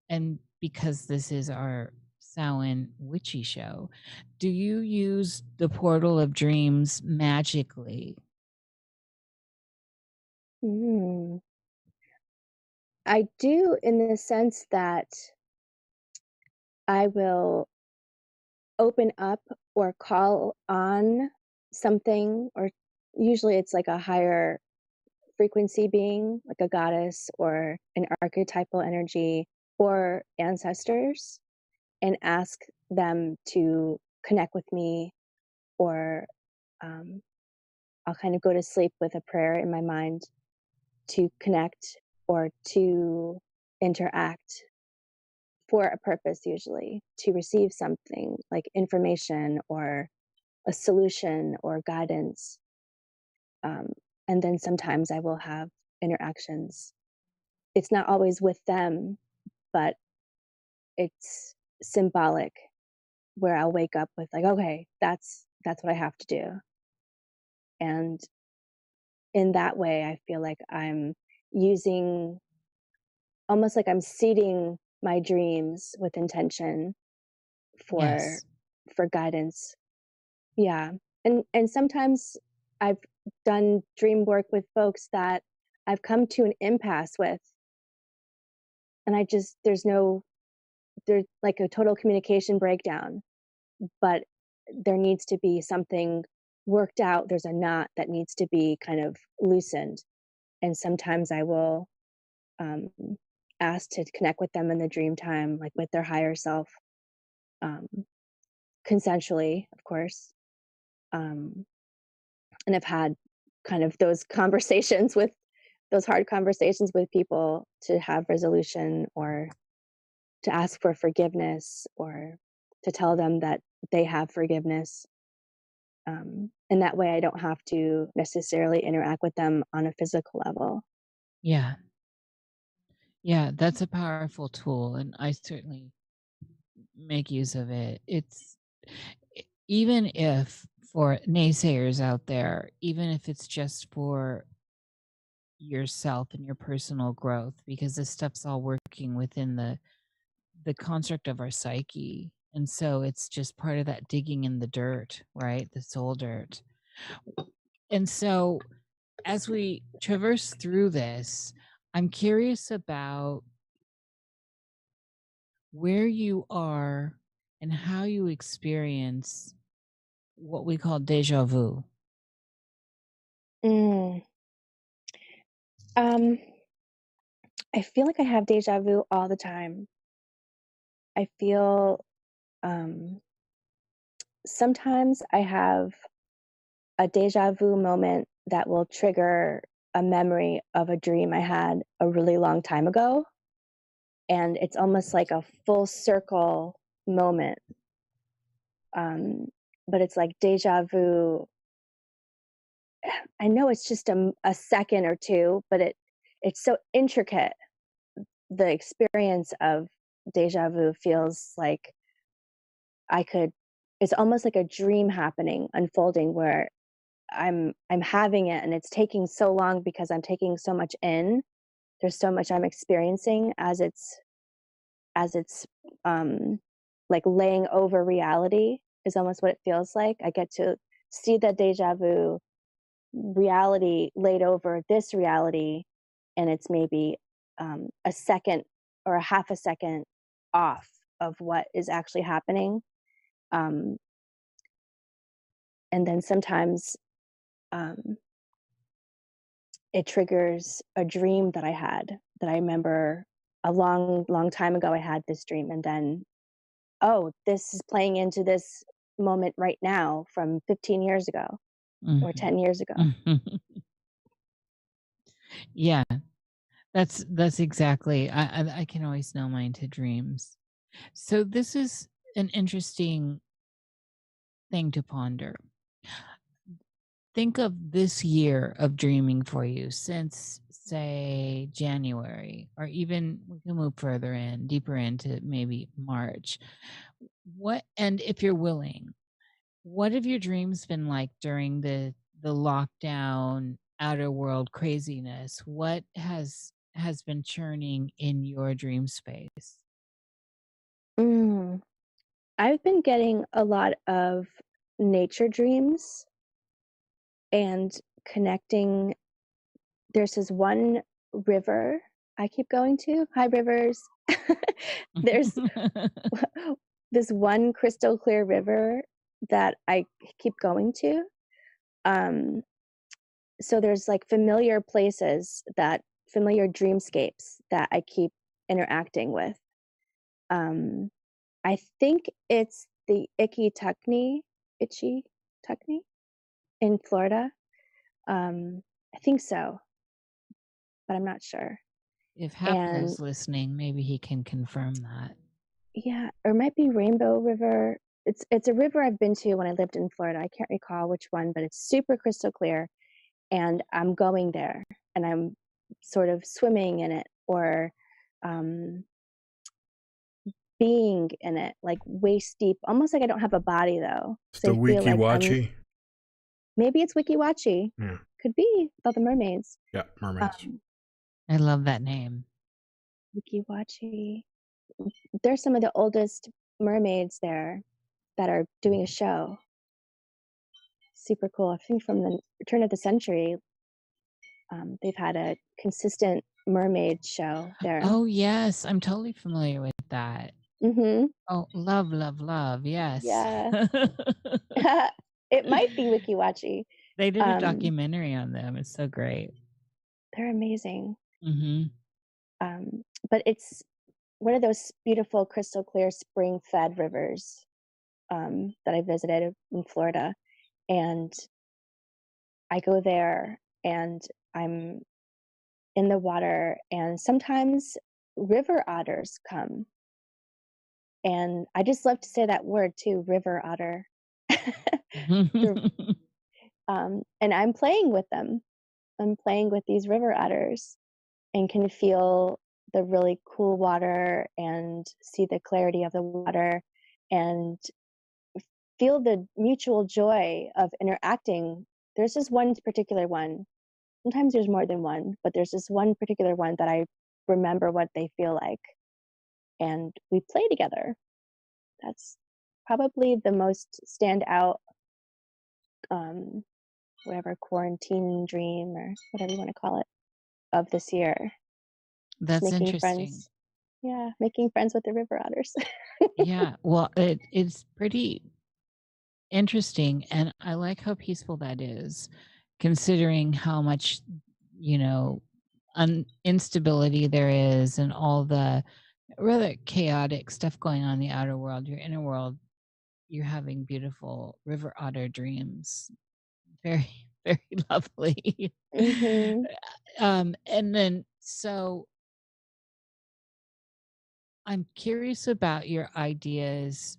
and because this is our Samhain witchy show, do you use the portal of dreams magically?
I do, in the sense that I will open up or call on something, or usually it's like a higher frequency being, like a goddess or an archetypal energy or ancestors, and ask them to connect with me, or I'll kind of go to sleep with a prayer in my mind to connect or to interact for a purpose, usually to receive something like information or a solution or guidance. And then sometimes I will have interactions. It's not always with them, but it's symbolic, where I'll wake up with like, okay, that's what I have to do. And in that way, I feel like I'm using, almost like I'm seeding my dreams with intention for
Yes.
guidance. Yeah. And sometimes I've done dream work with folks that I've come to an impasse with, and there's like a total communication breakdown, but there needs to be something worked out. There's a knot that needs to be kind of loosened. And sometimes I will ask to connect with them in the dream time, like with their higher self, consensually, of course. And I've had kind of those hard conversations with people to have resolution, or to ask for forgiveness, or to tell them that they have forgiveness. And that way I don't have to necessarily interact with them on a physical level.
Yeah. Yeah, that's a powerful tool, and I certainly make use of it. Even if, for naysayers out there, even if it's just for yourself and your personal growth, because this stuff's all working within the construct of our psyche, and so it's just part of that digging in the dirt, right? The soul dirt. And so as we traverse through this, I'm curious about where you are and how you experience what we call deja vu.
Mm. Um, I feel like I have deja vu all the time. I feel sometimes I have a deja vu moment that will trigger a memory of a dream I had a really long time ago. And it's almost like a full circle moment. But it's like deja vu. I know it's just a second or two, but it's so intricate. The experience of deja vu feels like it's almost like a dream happening, unfolding, where I'm having it and it's taking so long because I'm taking so much in. There's so much I'm experiencing as it's like laying over reality is almost what it feels like. I get to see the deja vu reality laid over this reality, and it's maybe a second or a half a second off of what is actually happening. And then sometimes it triggers a dream that I had, that I remember a long, long time ago. I had this dream, and then, oh, this is playing into this moment right now from 15 years ago or 10 years ago.
Yeah, that's exactly. I can always know mine to dreams. So this is an interesting thing to ponder. Think of this year of dreaming for you since, say, January, or even we can move further in, deeper into maybe March. And if you're willing, what have your dreams been like during the lockdown, outer world craziness? What has been churning in your dream space?
I've been getting a lot of nature dreams and connecting. There's this one river I keep going to. Hi, rivers. There's this one crystal clear river that I keep going to. So there's like familiar places, familiar dreamscapes that I keep interacting with. I think it's the Itchy Tuckney in Florida. I think so, but I'm not sure.
If Hap
And
is listening, maybe he can confirm that.
yeah, or it might be Rainbow River. It's a river I've been to when I lived in Florida. I can't recall which one, but it's super crystal clear. And I'm going there and I'm sort of swimming in it, or being in it, like waist deep, almost like I don't have a body though.
It's
So
the
I feel like
Wiki-Wachi.
maybe it's Wikiwachi.
Yeah.
Could be about the mermaids.
Yeah, mermaids.
I love that name.
Wikiwachi. There's some of the oldest mermaids there that are doing a show. Super cool. I think from the turn of the century, they've had a consistent mermaid show there.
Oh yes, I'm totally familiar with that.
Mm-hmm.
Oh, love, love, love. Yes.
Yeah. It might be Wikiwachi.
They did a documentary on them. It's so great.
They're amazing.
Mm-hmm.
But it's one of those beautiful crystal clear spring fed rivers that I visited in Florida. And I go there and I'm in the water, and sometimes river otters come. And I just love to say that word too, river otter. And I'm playing with them. I'm playing with these river otters and can feel the really cool water and see the clarity of the water and feel the mutual joy of interacting. There's this one particular one. Sometimes there's more than one, but there's this one particular one that I remember what they feel like. And we play together. That's probably the most standout, whatever, quarantine dream or whatever you want to call it, of this year.
That's
making
interesting.
Friends. Yeah, making friends with the river otters.
Yeah, well, it's pretty interesting, and I like how peaceful that is, considering how much, you know, instability there is and all the rather chaotic stuff going on in the outer world, your inner world, you're having beautiful river otter dreams. Very, very lovely.
Mm-hmm.
And then, so I'm curious about your ideas,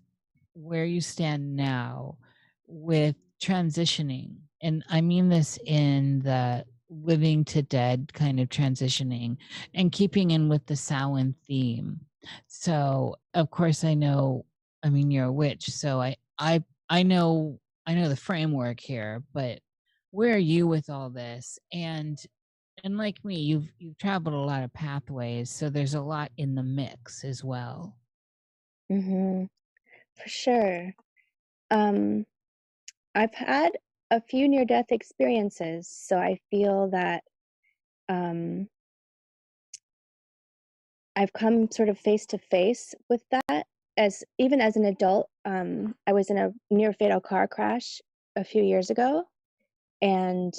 where you stand now with transitioning. And I mean this in the living to dead kind of transitioning and keeping in with the Samhain theme. So, of course, I know, I mean, you're a witch, so I know the framework here, but where are you with all this? And like me, you've traveled a lot of pathways, so there's a lot in the mix as well.
Mm-hmm. For sure. I've had a few near-death experiences, so I feel that I've come sort of face to face with that. As even as an adult, I was in a near fatal car crash a few years ago, and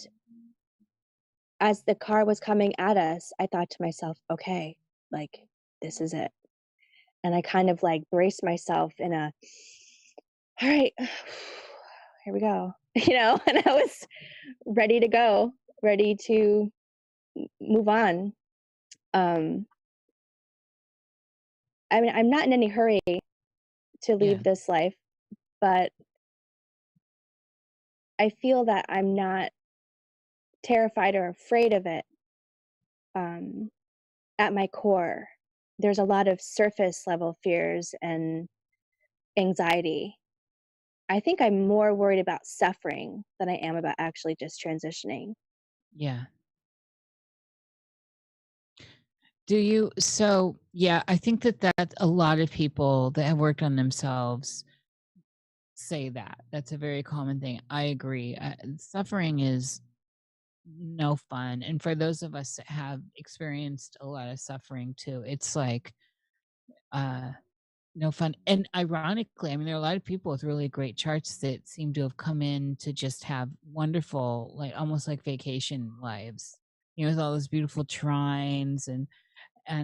as the car was coming at us, I thought to myself, okay, like, this is it. And I kind of like braced myself in a, all right, here we go, and I was ready to go, ready to move on. I mean, I'm not in any hurry to leave this life, but I feel that I'm not terrified or afraid of it. At my core, there's a lot of surface level fears and anxiety. I think I'm more worried about suffering than I am about actually just transitioning.
Yeah. Do you? So, yeah, I think that a lot of people that have worked on themselves say that. That's a very common thing. I agree. Suffering is no fun. And for those of us that have experienced a lot of suffering too, it's like no fun. And ironically, I mean, there are a lot of people with really great charts that seem to have come in to just have wonderful, like almost like vacation lives, with all those beautiful trines. And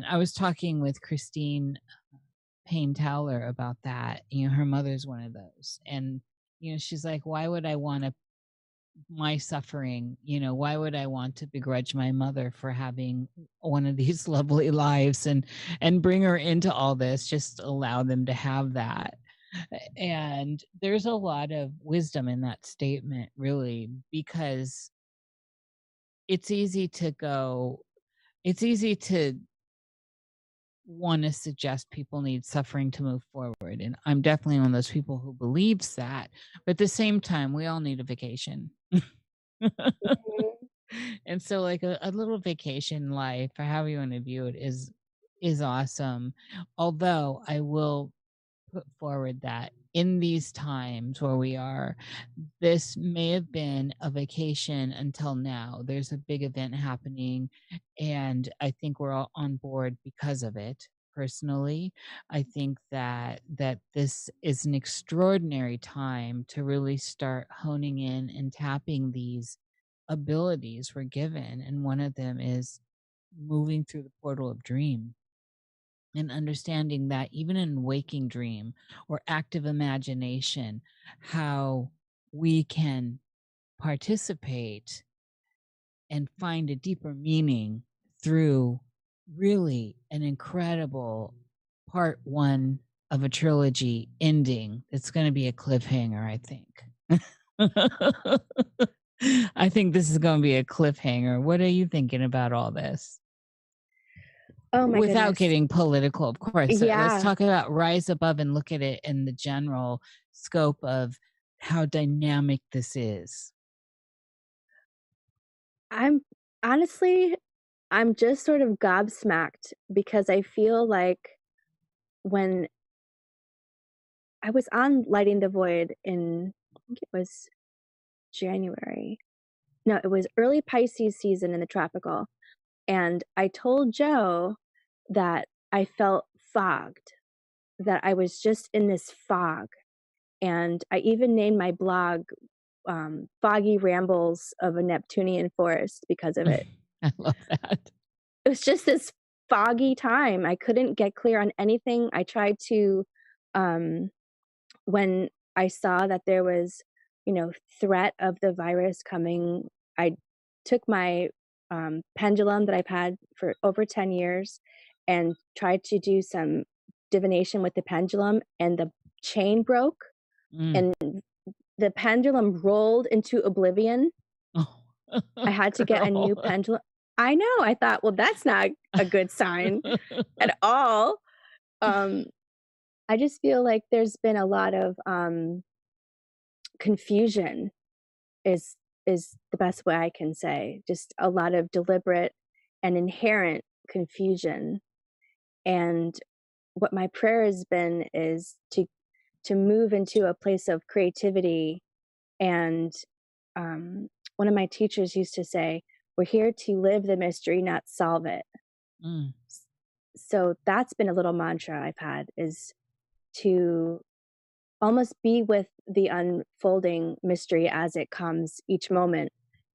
I was talking with Christine Payne Towler about that. Her mother's one of those. And, she's like, why would I want my suffering? Why would I want to begrudge my mother for having one of these lovely lives and bring her into all this? Just allow them to have that. And there's a lot of wisdom in that statement, really, because it's easy to want to suggest people need suffering to move forward. And I'm definitely one of those people who believes that. But at the same time, we all need a vacation. And so like a little vacation life, or however you want to view it, is awesome. Although I will put forward that in these times where we are, this may have been a vacation until now. There's a big event happening, and I think we're all on board because of it. Personally, I think that this is an extraordinary time to really start honing in and tapping these abilities we're given, and one of them is moving through the portal of dream and understanding that even in waking dream or active imagination, how we can participate and find a deeper meaning through really an incredible part one of a trilogy ending. It's going to be a cliffhanger, I think. I think this is going to be a cliffhanger. What are you thinking about all this?
Oh my
Without
goodness.
getting political, of course. So
Yeah.
let's talk about rise above and look at it in the general scope of how dynamic this is.
I'm just sort of gobsmacked because I feel like when I was on Lighting the Void in, I think it was January. No, it was early Pisces season in the tropical. And I told Joe that I felt fogged, that I was just in this fog. And I even named my blog foggy rambles of a Neptunian forest because of it.
I love that.
It was just this foggy time. I couldn't get clear on anything. I tried to, when I saw that there was, threat of the virus coming, I took my pendulum that I've had for over 10 years and tried to do some divination with the pendulum, and the chain broke and the pendulum rolled into oblivion.
Oh,
I had to get a new
girl.
pendulum. I know. I thought, well, that's not a good sign at all. I just feel like there's been a lot of confusion is the best way I can say. Just a lot of deliberate and inherent confusion. And what my prayer has been is to move into a place of creativity. And one of my teachers used to say, we're here to live the mystery, not solve it. So that's been a little mantra I've had, is to almost be with the unfolding mystery as it comes each moment,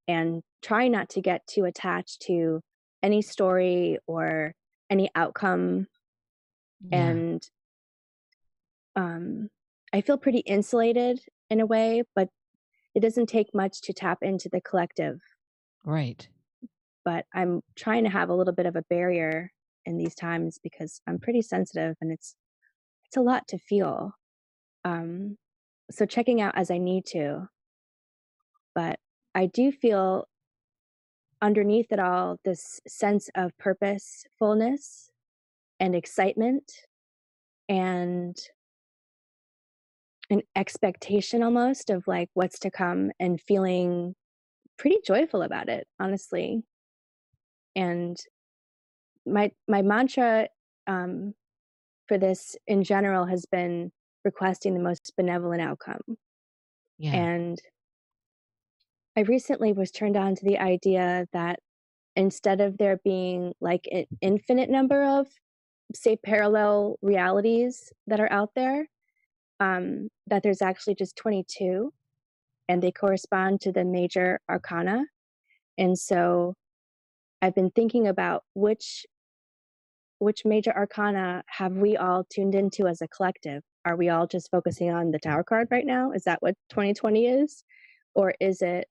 and try not to get too attached to any story or any outcome.
Yeah.
And I feel pretty insulated in a way, but it doesn't take much to tap into the collective.
Right.
But I'm trying to have a little bit of a barrier in these times because I'm pretty sensitive, and it's a lot to feel. So checking out as I need to. But I do feel underneath it all this sense of purposefulness and excitement and an expectation almost of like what's to come, and feeling pretty joyful about it, honestly. And my mantra for this in general has been requesting the most benevolent outcome.
Yeah.
And I recently was turned on to the idea that instead of there being like an infinite number of, say, parallel realities that are out there, that there's actually just 22, and they correspond to the major arcana. And so I've been thinking about which major arcana have we all tuned into as a collective? Are we all just focusing on the Tower card right now? Is that what 2020 is? Or is it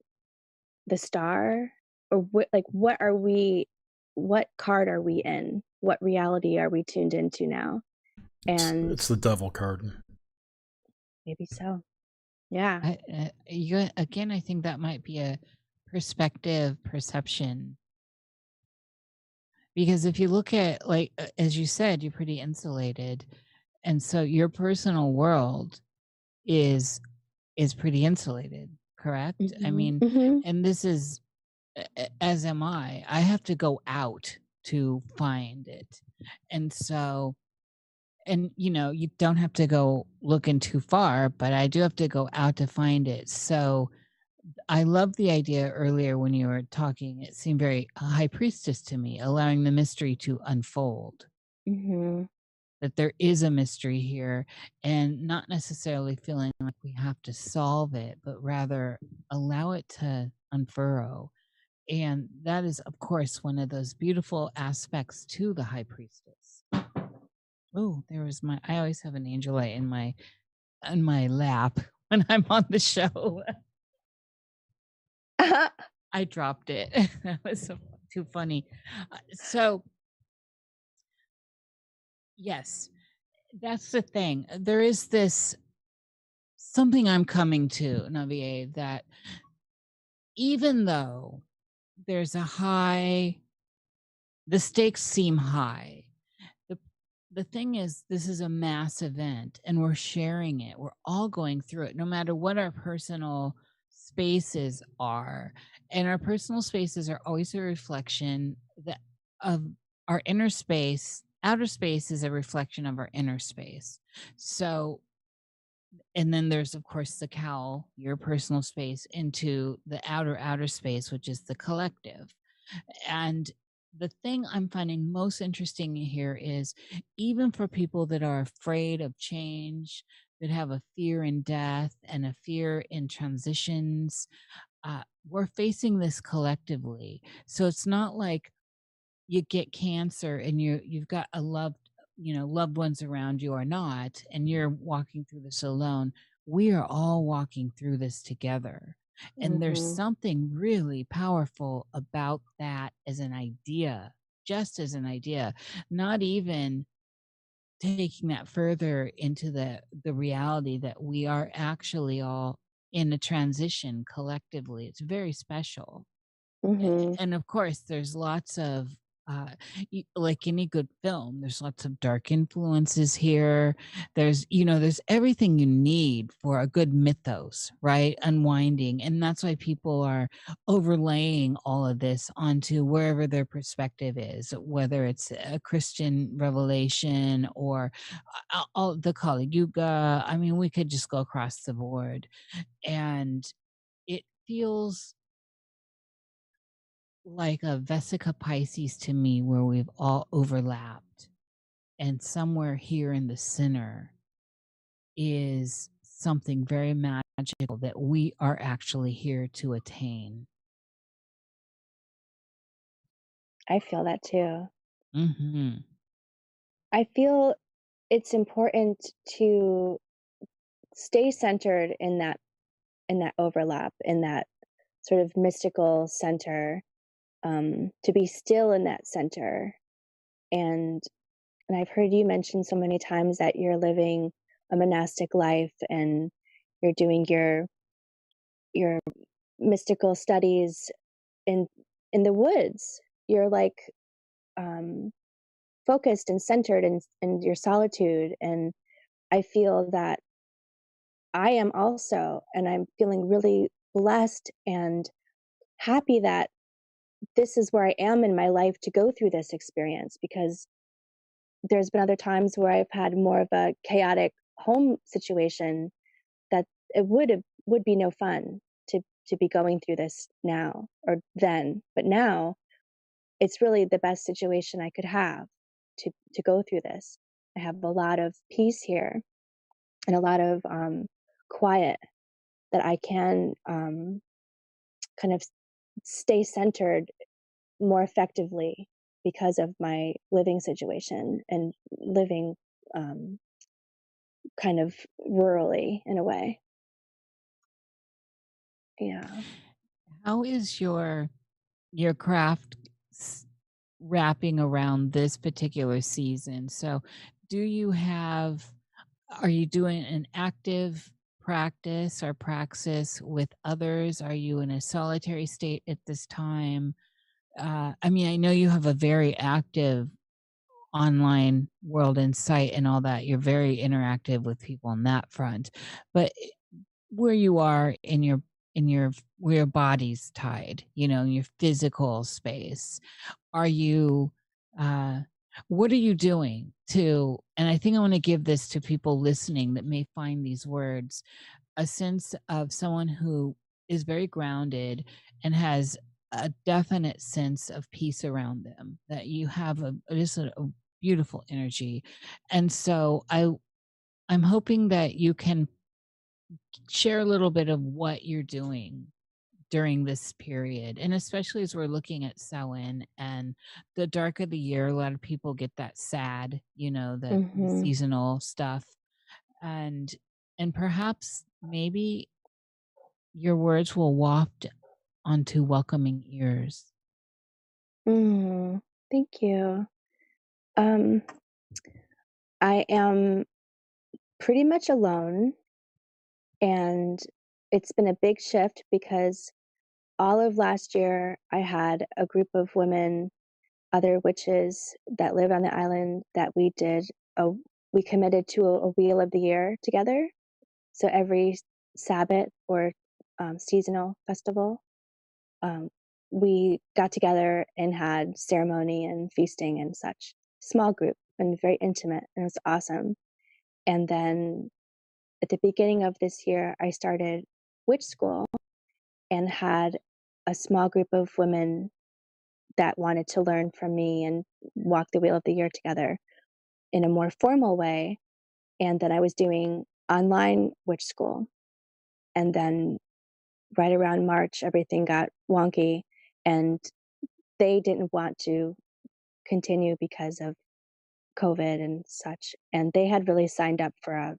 the Star? Or what are we, what card are we in? What reality are we tuned into now? And
it's the Devil card.
Maybe so. Yeah.
Again, I think that might be a perception. Because if you look at, like, as you said, you're pretty insulated. And so your personal world is pretty insulated, correct? I mean, and this is, as am I. I have to go out to find it. And so, and you don't have to go looking too far, but I do have to go out to find it. So I love the idea earlier when you were talking. It seemed very high priestess to me, allowing the mystery to unfold. That there is a mystery here, and not necessarily feeling like we have to solve it, but rather allow it to unfurrow. And that is, of course, one of those beautiful aspects to the high priestess. Oh, I always have an angel light in my lap when I'm on the show. I dropped it. That was too funny. So, yes, that's the thing. There is this something I'm coming to, Naviae, that even though there's the stakes seem high. The thing is, this is a mass event, and we're sharing it. We're all going through it, no matter what our personal spaces are. And our personal spaces are always a reflection of our inner space. Outer space is a reflection of our inner space. So, and then there's, of course, the cowl, your personal space, into the outer space, which is the collective. And the thing I'm finding most interesting here is, even for people that are afraid of change, that have a fear in death and a fear in transitions. We're facing this collectively. So it's not like you get cancer and you've got a loved ones around you or not, and you're walking through this alone. We are all walking through this together. And there's
Mm-hmm.
something really powerful about that as an idea, just as an idea, not even taking that further into the reality that we are actually all in a transition collectively. It's very special.
Mm-hmm.
And of course there's lots of like any good film, there's lots of dark influences here. There's everything you need for a good mythos, right? Unwinding. And that's why people are overlaying all of this onto wherever their perspective is, whether it's a Christian revelation or all the Kali Yuga. I mean, we could just go across the board, and it feels like a Vesica Pisces to me, where we've all overlapped. And somewhere here in the center is something very magical that we are actually here to attain.
I feel that too.
Hmm.
I feel it's important to stay centered in that overlap, in that sort of mystical center, to be still in that center. And I've heard you mention so many times that you're living a monastic life and you're doing your mystical studies in the woods. You're like um, focused and centered in your solitude. And I feel that I am also, and I'm feeling really blessed and happy that this is where I am in my life to go through this experience, because there's been other times where I've had more of a chaotic home situation that it would be no fun to be going through this now or then. But now it's really the best situation I could have to go through this. I have a lot of peace here and a lot of quiet that I can kind of stay centered more effectively because of my living situation and living um, kind of rurally in a way. Yeah.
How is your craft wrapping around this particular season? So are you doing an active practice or praxis with others? Are you in a solitary state at this time? I mean, I know you have a very active online world and site and all that. You're very interactive with people on that front. But where you are in your where your body's tied, in your physical space, are you uh what are you doing to, and I think I want to give this to people listening that may find these words, a sense of someone who is very grounded and has a definite sense of peace around them, that you have just a beautiful energy. And so I'm hoping that you can share a little bit of what you're doing during this period, and especially as we're looking at Samhain and the dark of the year. A lot of people get that sad, the
Hmm.
seasonal stuff, and perhaps maybe your words will waft onto welcoming ears.
Thank you. Um, I am pretty much alone, and it's been a big shift because all of last year I had a group of women, other witches that live on the island, that we committed to a wheel of the year together. So every Sabbath or seasonal festival, um, we got together and had ceremony and feasting and such. Small group and very intimate, and it was awesome. And then at the beginning of this year, I started witch school and had a small group of women that wanted to learn from me and walk the wheel of the year together in a more formal way. And then I was doing online witch school. And then right around March, everything got wonky, and they didn't want to continue because of COVID and such. And they had really signed up for a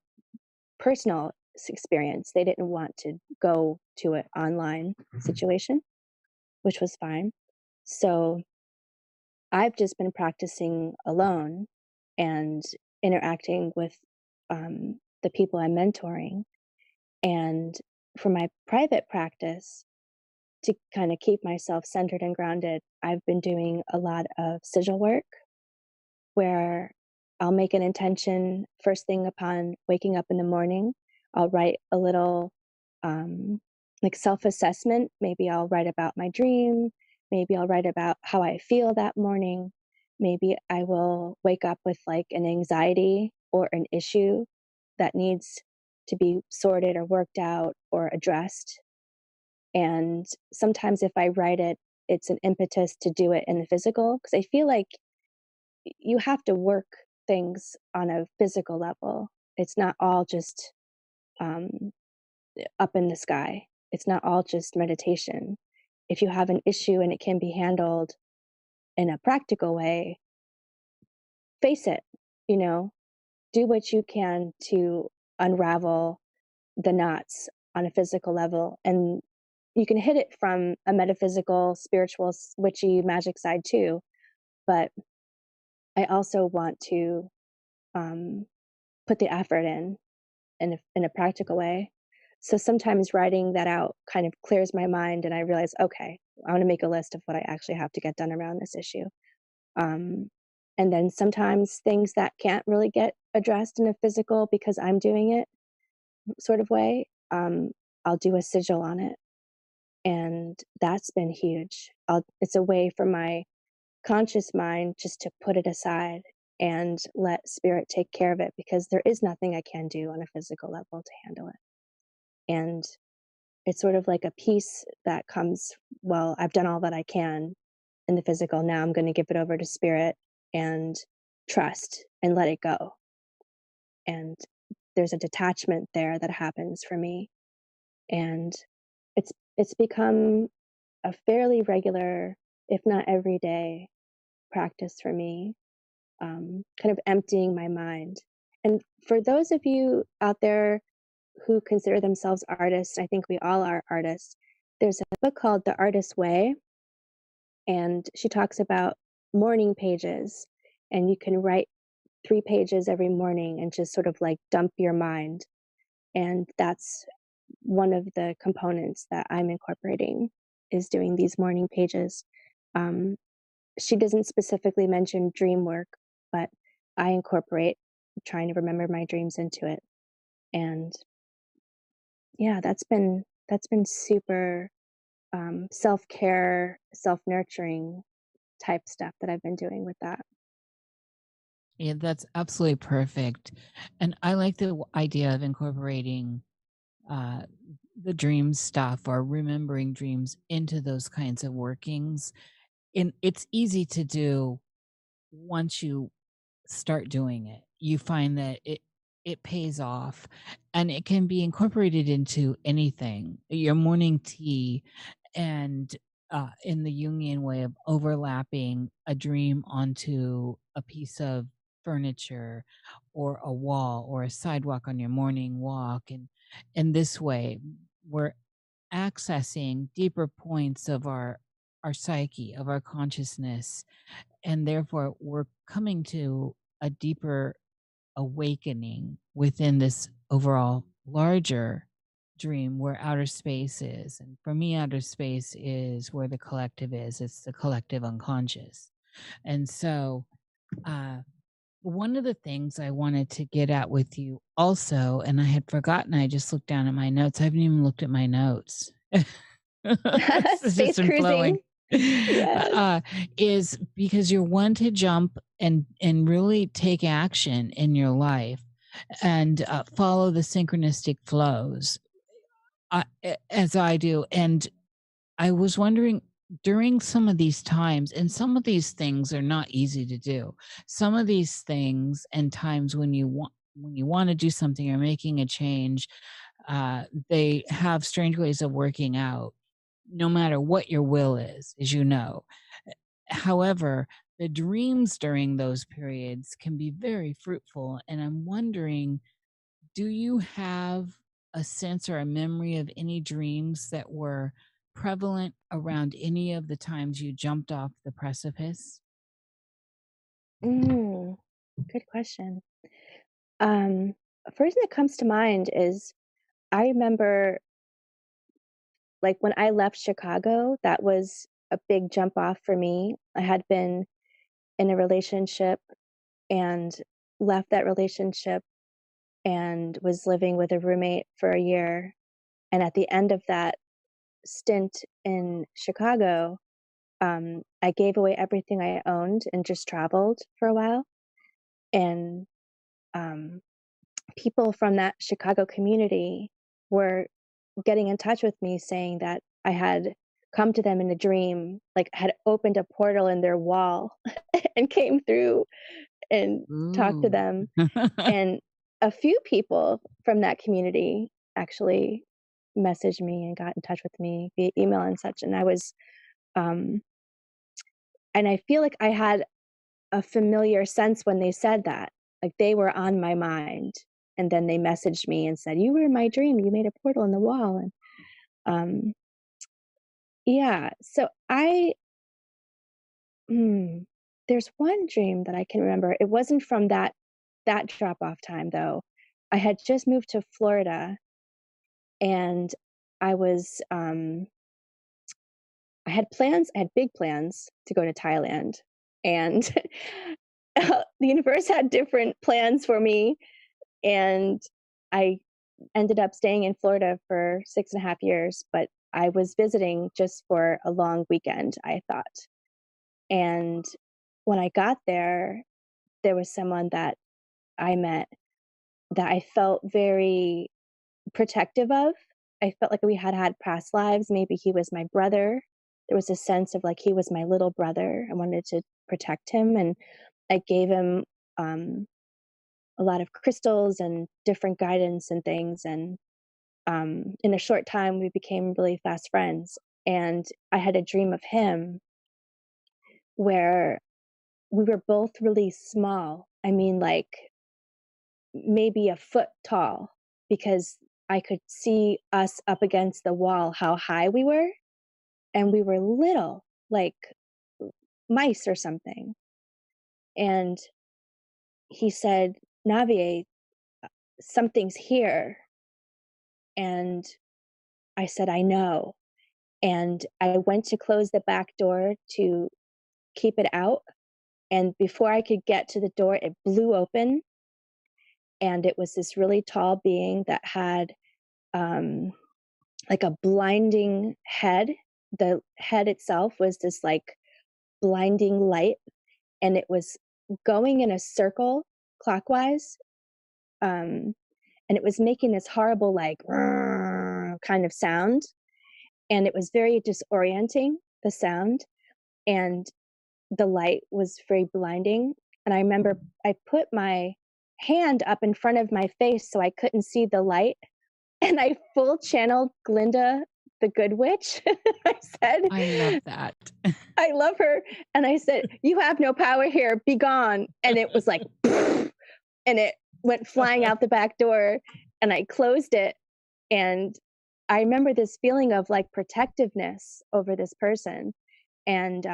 personal experience. They didn't want to go to an online situation, which was fine. So I've just been practicing alone and interacting with the people I'm mentoring. And for my private practice, to kind of keep myself centered and grounded, I've been doing a lot of sigil work where I'll make an intention first thing upon waking up in the morning. I'll write a little like self-assessment. Maybe I'll write about my dream. Maybe I'll write about how I feel that morning. Maybe I will wake up with like an anxiety or an issue that needs to be sorted or worked out or addressed. And sometimes if I write it, it's an impetus to do it in the physical, because I feel like you have to work things on a physical level. It's not all just up in the sky. It's not all just meditation. If you have an issue and it can be handled in a practical way, face it, you know, do what you can to unravel the knots on a physical level. And you can hit it from a metaphysical, spiritual, witchy, magic side too. But I also want to put the effort in a practical way. So sometimes writing that out kind of clears my mind, and I realize, okay, I want to make a list of what I actually have to get done around this issue. And then sometimes things that can't really get addressed in a physical because I'm doing it sort of way, I'll do a sigil on it. And that's been huge. It's a way for my conscious mind just to put it aside and let spirit take care of it, because there is nothing I can do on a physical level to handle it. And it's sort of like a peace that comes, well, I've done all that I can in the physical. Now I'm going to give it over to spirit and trust and let it go. And there's a detachment there that happens for me. And it's become a fairly regular, if not everyday, practice for me, kind of emptying my mind. And for those of you out there who consider themselves artists, I think we all are artists, there's a book called The Artist's Way, and she talks about morning pages, and you can write 3 pages every morning and just sort of like dump your mind. And that's one of the components that I'm incorporating, is doing these morning pages. She doesn't specifically mention dream work, but I incorporate trying to remember my dreams into it. And yeah, that's been super self-care, self-nurturing type stuff that I've been doing with that.
Yeah, that's absolutely perfect. And I like the idea of incorporating the dream stuff or remembering dreams into those kinds of workings. And it's easy to do once you start doing it. You find that it pays off, and it can be incorporated into anything. Your morning tea, and in the Jungian way of overlapping a dream onto a piece of furniture or a wall or a sidewalk on your morning walk. And in this way, we're accessing deeper points of our psyche, of our consciousness, and therefore we're coming to a deeper awakening within this overall larger dream where outer space is. And for me, outer space is where the collective is. It's the collective unconscious. And so one of the things I wanted to get at with you also, and I had forgotten, I just looked down at my notes. I haven't even looked at my notes. It's
Space
just been flowing.
Yes.
Is because you're one to jump and really take action in your life and follow the synchronistic flows as I do. And I was wondering, during some of these times, and some of these things are not easy to do, some of these things and times when you when you want to do something or making a change, they have strange ways of working out, no matter what your will is, as you know. However, the dreams during those periods can be very fruitful. And I'm wondering, do you have a sense or a memory of any dreams that were prevalent around any of the times you jumped off the precipice?
Mm, good question. First thing that comes to mind is I remember, like, when I left Chicago, that was a big jump off for me. I had been in a relationship and left that relationship and was living with a roommate for a year. And at the end of that stint in Chicago, I gave away everything I owned and just traveled for a while. And um, people from that Chicago community were getting in touch with me saying that I had come to them in a dream, like had opened a portal in their wall and came through and talked to
Ooh.
them. And a few people from that community actually messaged me and got in touch with me via email and such. And I was, um, and I feel like I had a familiar sense when they said that, like they were on my mind. And then they messaged me and said, "You were in my dream. You made a portal in the wall." And um, yeah, so hmm, there's one dream that I can remember. It wasn't from that drop off time though. I had just moved to Florida, and I was I had plans, I had big plans to go to Thailand, and the universe had different plans for me, and I ended up staying in Florida for 6.5 years, but I was visiting just for a long weekend, I thought. And when I got there, there was someone that I met that I felt very protective of. I felt like we had had past lives. Maybe he was my brother. There was a sense of like he was my little brother. I wanted to protect him, and I gave him um, a lot of crystals and different guidance and things. And in a short time, we became really fast friends. And I had a dream of him where we were both really small. I mean, like maybe a foot tall, because I could see us up against the wall, how high we were. And we were little, like mice or something. And he said, "Naviae, something's here." And I said, "I know." And I went to close the back door to keep it out. And before I could get to the door, it blew open. And it was this really tall being that had um, like a blinding head. The head itself was this like blinding light, and it was going in a circle clockwise. Um, and it was making this horrible, like, kind of sound. And it was very disorienting, the sound. And the light was very blinding. And I remember I put my hand up in front of my face so I couldn't see the light. And I full channeled Glinda, the Good Witch. I said,
I love that.
"I love her." And I said, "You have no power here, be gone." And it was like, and it went flying out the back door, and I closed it. And I remember this feeling of like protectiveness over this person. And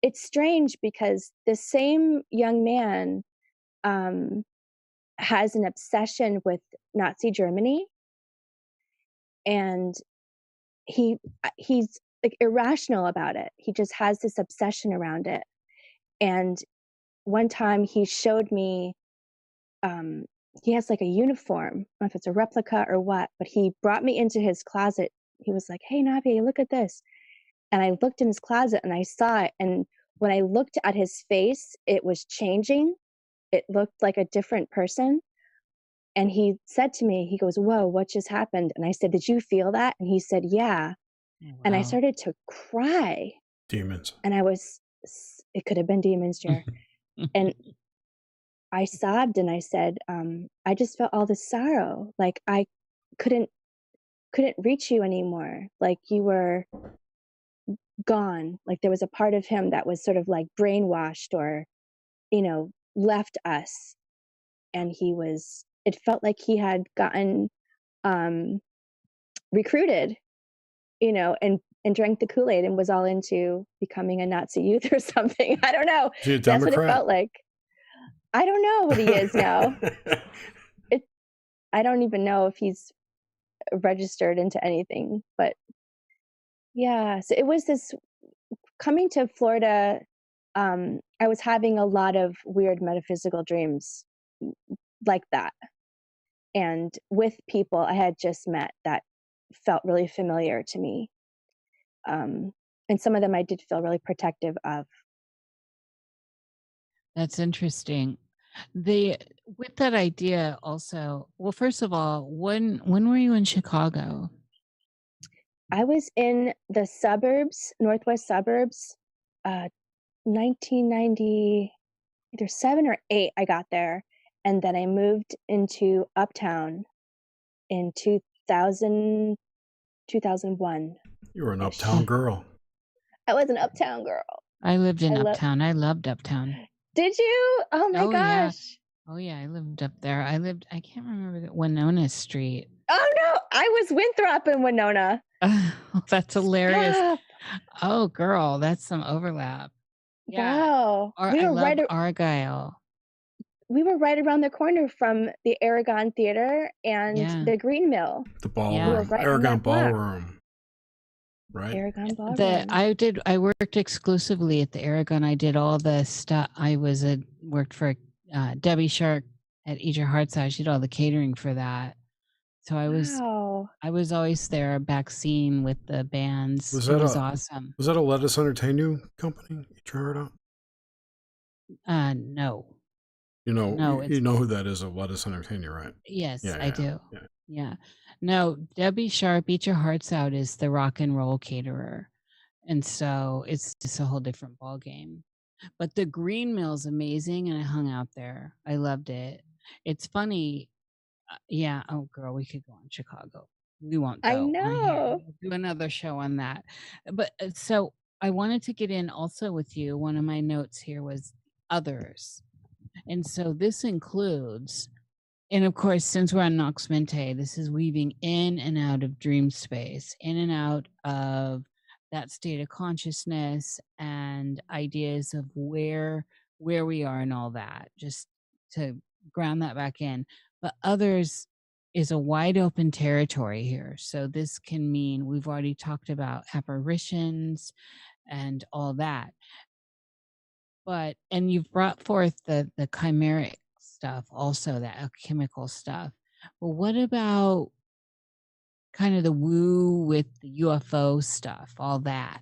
it's strange because the same young man um, has an obsession with Nazi Germany, and he's like irrational about it. He just has this obsession around it. And one time he showed me, um, he has like a uniform. I don't know if it's a replica or what, but he brought me into his closet. He was like, "Hey, Navi, look at this." And I looked in his closet and I saw it. And when I looked at his face, it was changing. It looked like a different person. And he said to me, he goes, "Whoa, what just happened?" And I said, "Did you feel that?" And he said, "Yeah." And I
Wow.
started to cry.
Demons.
And it could have been demons, Jer. And I sobbed and I said, I just felt all this sorrow. Like I couldn't reach you anymore. Like you were gone. Like there was a part of him that was sort of like brainwashed or, left us. And it felt like he had gotten recruited, and drank the Kool-Aid and was all into becoming a Nazi youth or something. I don't know.
Is he a
That's what it
Democrat?
felt like. I don't know what he is now. I don't even know if he's registered into anything, but yeah. So it was this coming to Florida. I was having a lot of weird metaphysical dreams like that. And with people I had just met that felt really familiar to me. And some of them I did feel really protective of.
That's interesting. With that idea also, well, first of all, when were you in Chicago?
I was in the suburbs, northwest suburbs, 1990, either 7 or 8 I got there. And then I moved into Uptown in 2000, 2001.
You were an uptown girl.
I was an Uptown girl.
I lived in Uptown. I loved Uptown.
Did you? Oh my gosh.
Yeah. Oh yeah, I lived up there. I can't remember the Winona Street.
Oh no, I was Winthrop in Winona.
Oh, that's hilarious.
Stop.
Oh girl, that's some overlap. Yeah.
Wow.
I love Argyle.
We were right around the corner from the Aragon Theater and the Green Mill.
The ballroom.
Yeah. Right
Aragon Ballroom. Right.
Aragon Ballroom.
I worked exclusively at the Aragon. I did all the stuff. I worked for Debbie Shark at Eat Your Heart's Eye. She did all the catering for that. So I was always there back scene with the bands. It was awesome.
Was that a Let Us Entertain You company? Eat Your Heart Out?
No.
You know who that is, a Let Us Entertain You, right?
Yes, I do. Yeah. No, Debbie Sharp, Eat Your Hearts Out is the rock and roll caterer. And so it's just a whole different ball game. But the Green Mill's amazing, and I hung out there. I loved it. It's funny. Yeah. Oh, girl, we could go on Chicago. We won't, though.
I know.
We'll do another show on that. But so I wanted to get in also with you. One of my notes here was others. And so this includes, and of course, since we're on Nox Mente, this is weaving in and out of dream space, in and out of that state of consciousness and ideas of where we are and all that, just to ground that back in. But others is a wide open territory here. So this can mean, we've already talked about apparitions and all that. And you've brought forth the chimeric stuff, also the alchemical stuff. Well, what about kind of the woo with the UFO stuff, all that?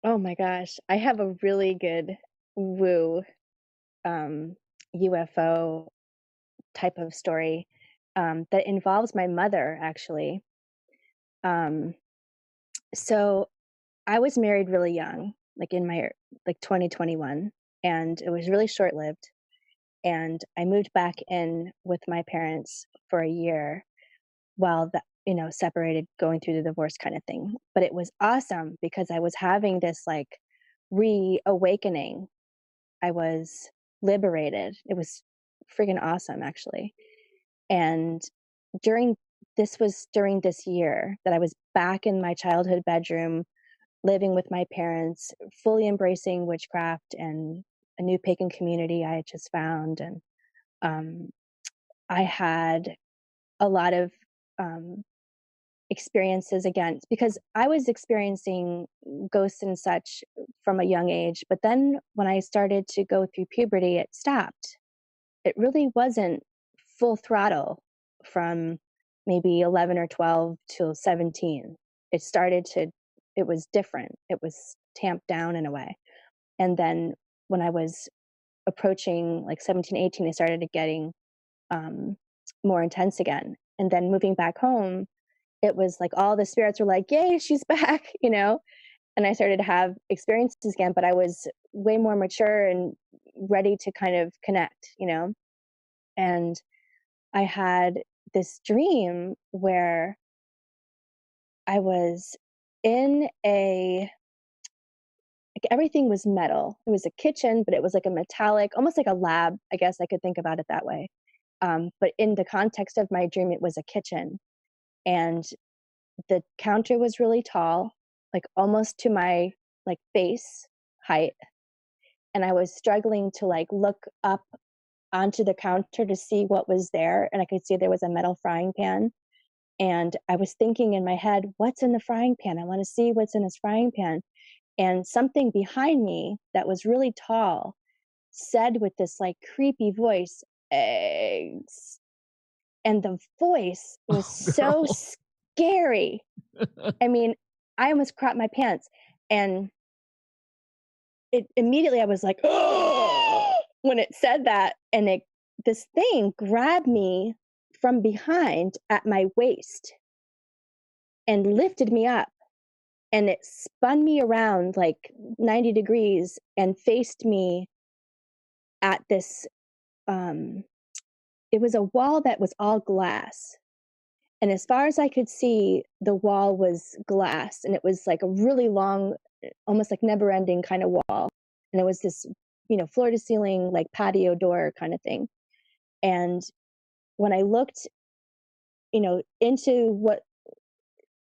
Oh my gosh, I have a really good woo UFO type of story that involves my mother, actually. So I was married really young, like in my 2021, and it was really short-lived. And I moved back in with my parents for a year while separated, going through the divorce kind of thing. But it was awesome because I was having this like reawakening. I was liberated. It was freaking awesome, actually. And during this year that I was back in my childhood bedroom, living with my parents, fully embracing witchcraft and a new pagan community I had just found. And I had a lot of experiences again, because I was experiencing ghosts and such from a young age. But then when I started to go through puberty, it stopped. It really wasn't full throttle from maybe 11 or 12 till 17. It was different. It was tamped down in a way. And then when I was approaching like 17, 18, I started getting more intense again. And then moving back home, it was like all the spirits were like, yay, she's back, And I started to have experiences again, but I was way more mature and ready to kind of connect, and I had this dream where I was in everything was metal. It was a kitchen, but it was like a metallic, almost like a lab. I guess I could think about it that way. But in the context of my dream, it was a kitchen, and the counter was really tall, like almost to my like face height. And I was struggling to like look up onto the counter to see what was there. And I could see there was a metal frying pan. And I was thinking in my head, what's in the frying pan? I want to see what's in this frying pan. And something behind me that was really tall said with this like creepy voice, eggs. And the voice was so scary. I mean, I almost crapped my pants. And it immediately I was like, oh, when it said that, and this thing grabbed me from behind at my waist and lifted me up, and it spun me around like 90 degrees and faced me at this it was a wall that was all glass, and as far as I could see, the wall was glass, and it was like a really long, almost like never ending kind of wall, and it was this floor to ceiling like patio door kind of thing. And when I looked into what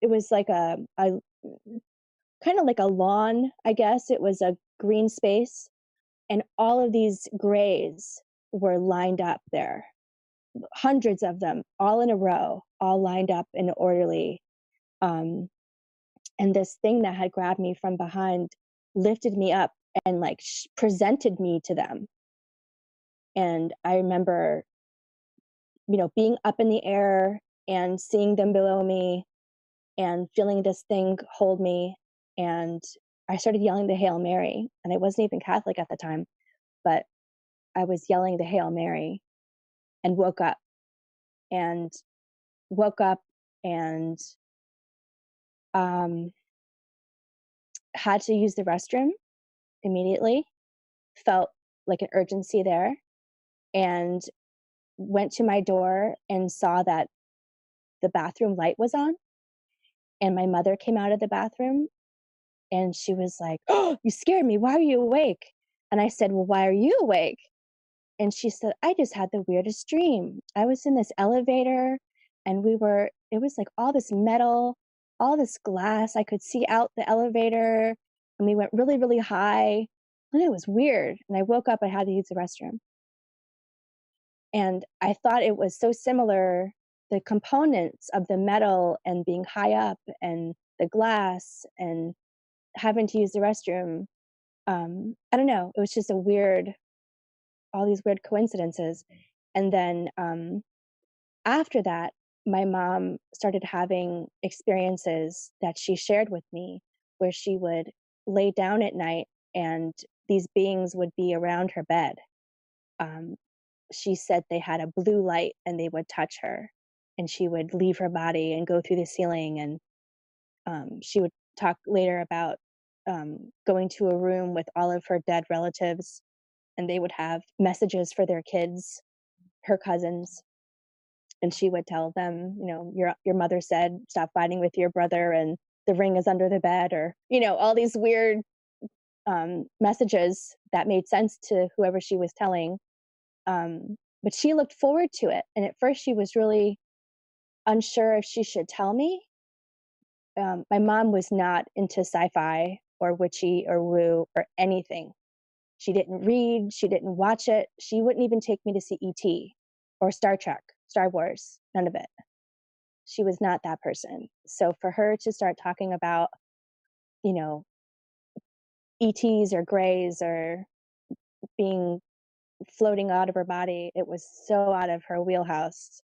it was, like a kind of like a lawn, I guess it was a green space, and all of these grays were lined up there, hundreds of them, all in a row, all lined up in orderly. And this thing that had grabbed me from behind lifted me up and like presented me to them. And I remember, being up in the air and seeing them below me and feeling this thing hold me. And I started yelling the Hail Mary, and I wasn't even Catholic at the time, but I was yelling the Hail Mary and woke up and had to use the restroom immediately, felt like an urgency there, and went to my door and saw that the bathroom light was on, and my mother came out of the bathroom, and she was like, "Oh, you scared me. Why are you awake?" And I said, "Well, why are you awake?" And she said, "I just had the weirdest dream. I was in this elevator, and it was like all this metal, all this glass. I could see out the elevator, and we went really, really high, and it was weird. And I woke up, I had to use the restroom." And I thought it was so similar, the components of the metal and being high up and the glass and having to use the restroom. I don't know. It was just all these weird coincidences. And then after that, my mom started having experiences that she shared with me where she would lay down at night and these beings would be around her bed. She said they had a blue light and they would touch her, and she would leave her body and go through the ceiling. And she would talk later about going to a room with all of her dead relatives, and they would have messages for their kids, her cousins, and she would tell them, your mother said stop fighting with your brother, and the ring is under the bed, or all these weird messages that made sense to whoever she was telling. But she looked forward to it, and at first she was really unsure if she should tell me. My mom was not into sci-fi or witchy or woo or anything. She didn't read, she didn't watch it. She wouldn't even take me to see E.T. or Star Trek, Star Wars, none of it. She was not that person. So for her to start talking about, ETs or grays or being floating out of her body, it was so out of her wheelhouse.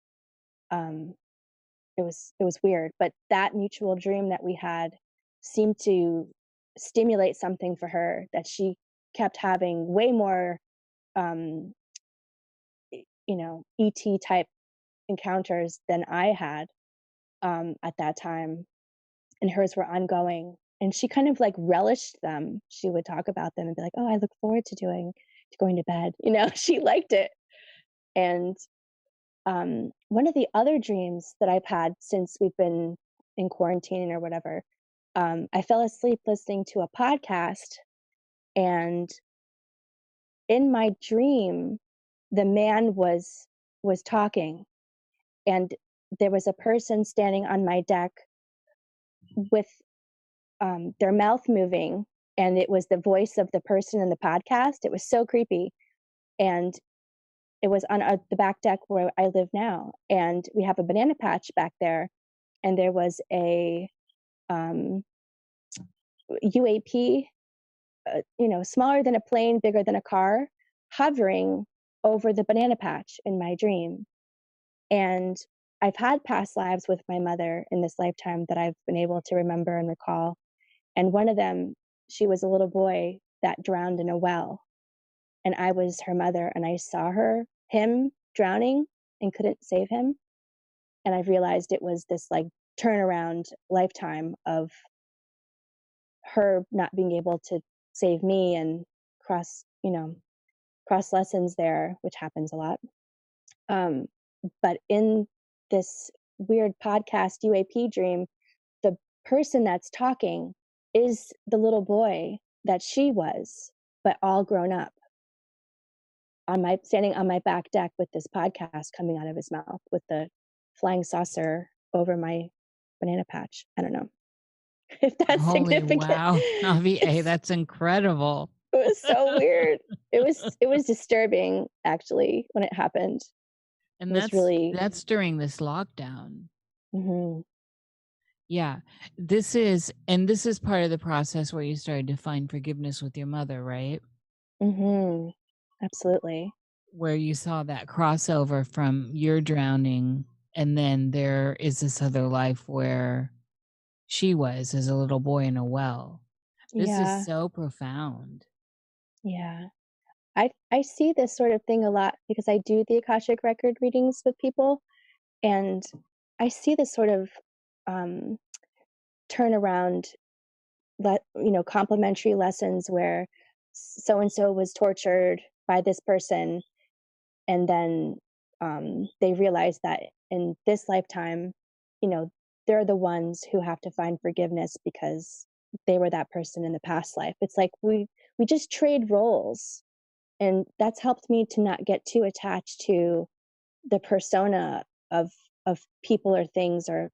It was weird, but that mutual dream that we had seemed to stimulate something for her, that she kept having way more ET type encounters than I had at that time, and hers were ongoing, and she kind of like relished them. She would talk about them and be like, "Oh, I look forward to doing going to bed. You know, she liked it. And one of the other dreams that I've had since we've been in quarantine or whatever, I fell asleep listening to a podcast, and in my dream, the man was talking, and there was a person standing on my deck with their mouth moving, and it was the voice of the person in the podcast. It was so creepy. And it was on the back deck where I live now, and we have a banana patch back there, and there was a UAP, you know, smaller than a plane, bigger than a car, hovering over the banana patch in my dream. And I've had past lives with my mother in this lifetime that I've been able to remember and recall. And one of them, she was a little boy that drowned in a well, and I was her mother, and I saw him drowning and couldn't save him. And I realized it was this like turnaround lifetime of her not being able to save me, and cross lessons there, which happens a lot. But in this weird podcast UAP dream, the person that's talking is the little boy that she was, but all grown up, standing on my back deck with this podcast coming out of his mouth with the flying saucer over my banana patch. I don't know if that's
Holy
significant.
wow, Naviae, that's incredible.
It was so weird. It was disturbing, actually, when it happened.
And
It was really
that's during this lockdown.
hmm
Yeah. This is part of the process where you started to find forgiveness with your mother, right?
absolutely.
Where you saw that crossover from your drowning, and then there is this other life where she was as a little boy in a well. This
Yeah,
is so profound.
yeah. I see this sort of thing a lot because I do the Akashic record readings with people, and I see this sort of turnaround, complimentary lessons where so and so was tortured by this person, and then they realize that in this lifetime, they're the ones who have to find forgiveness because they were that person in the past life. It's like we just trade roles, and that's helped me to not get too attached to the persona of people or things, or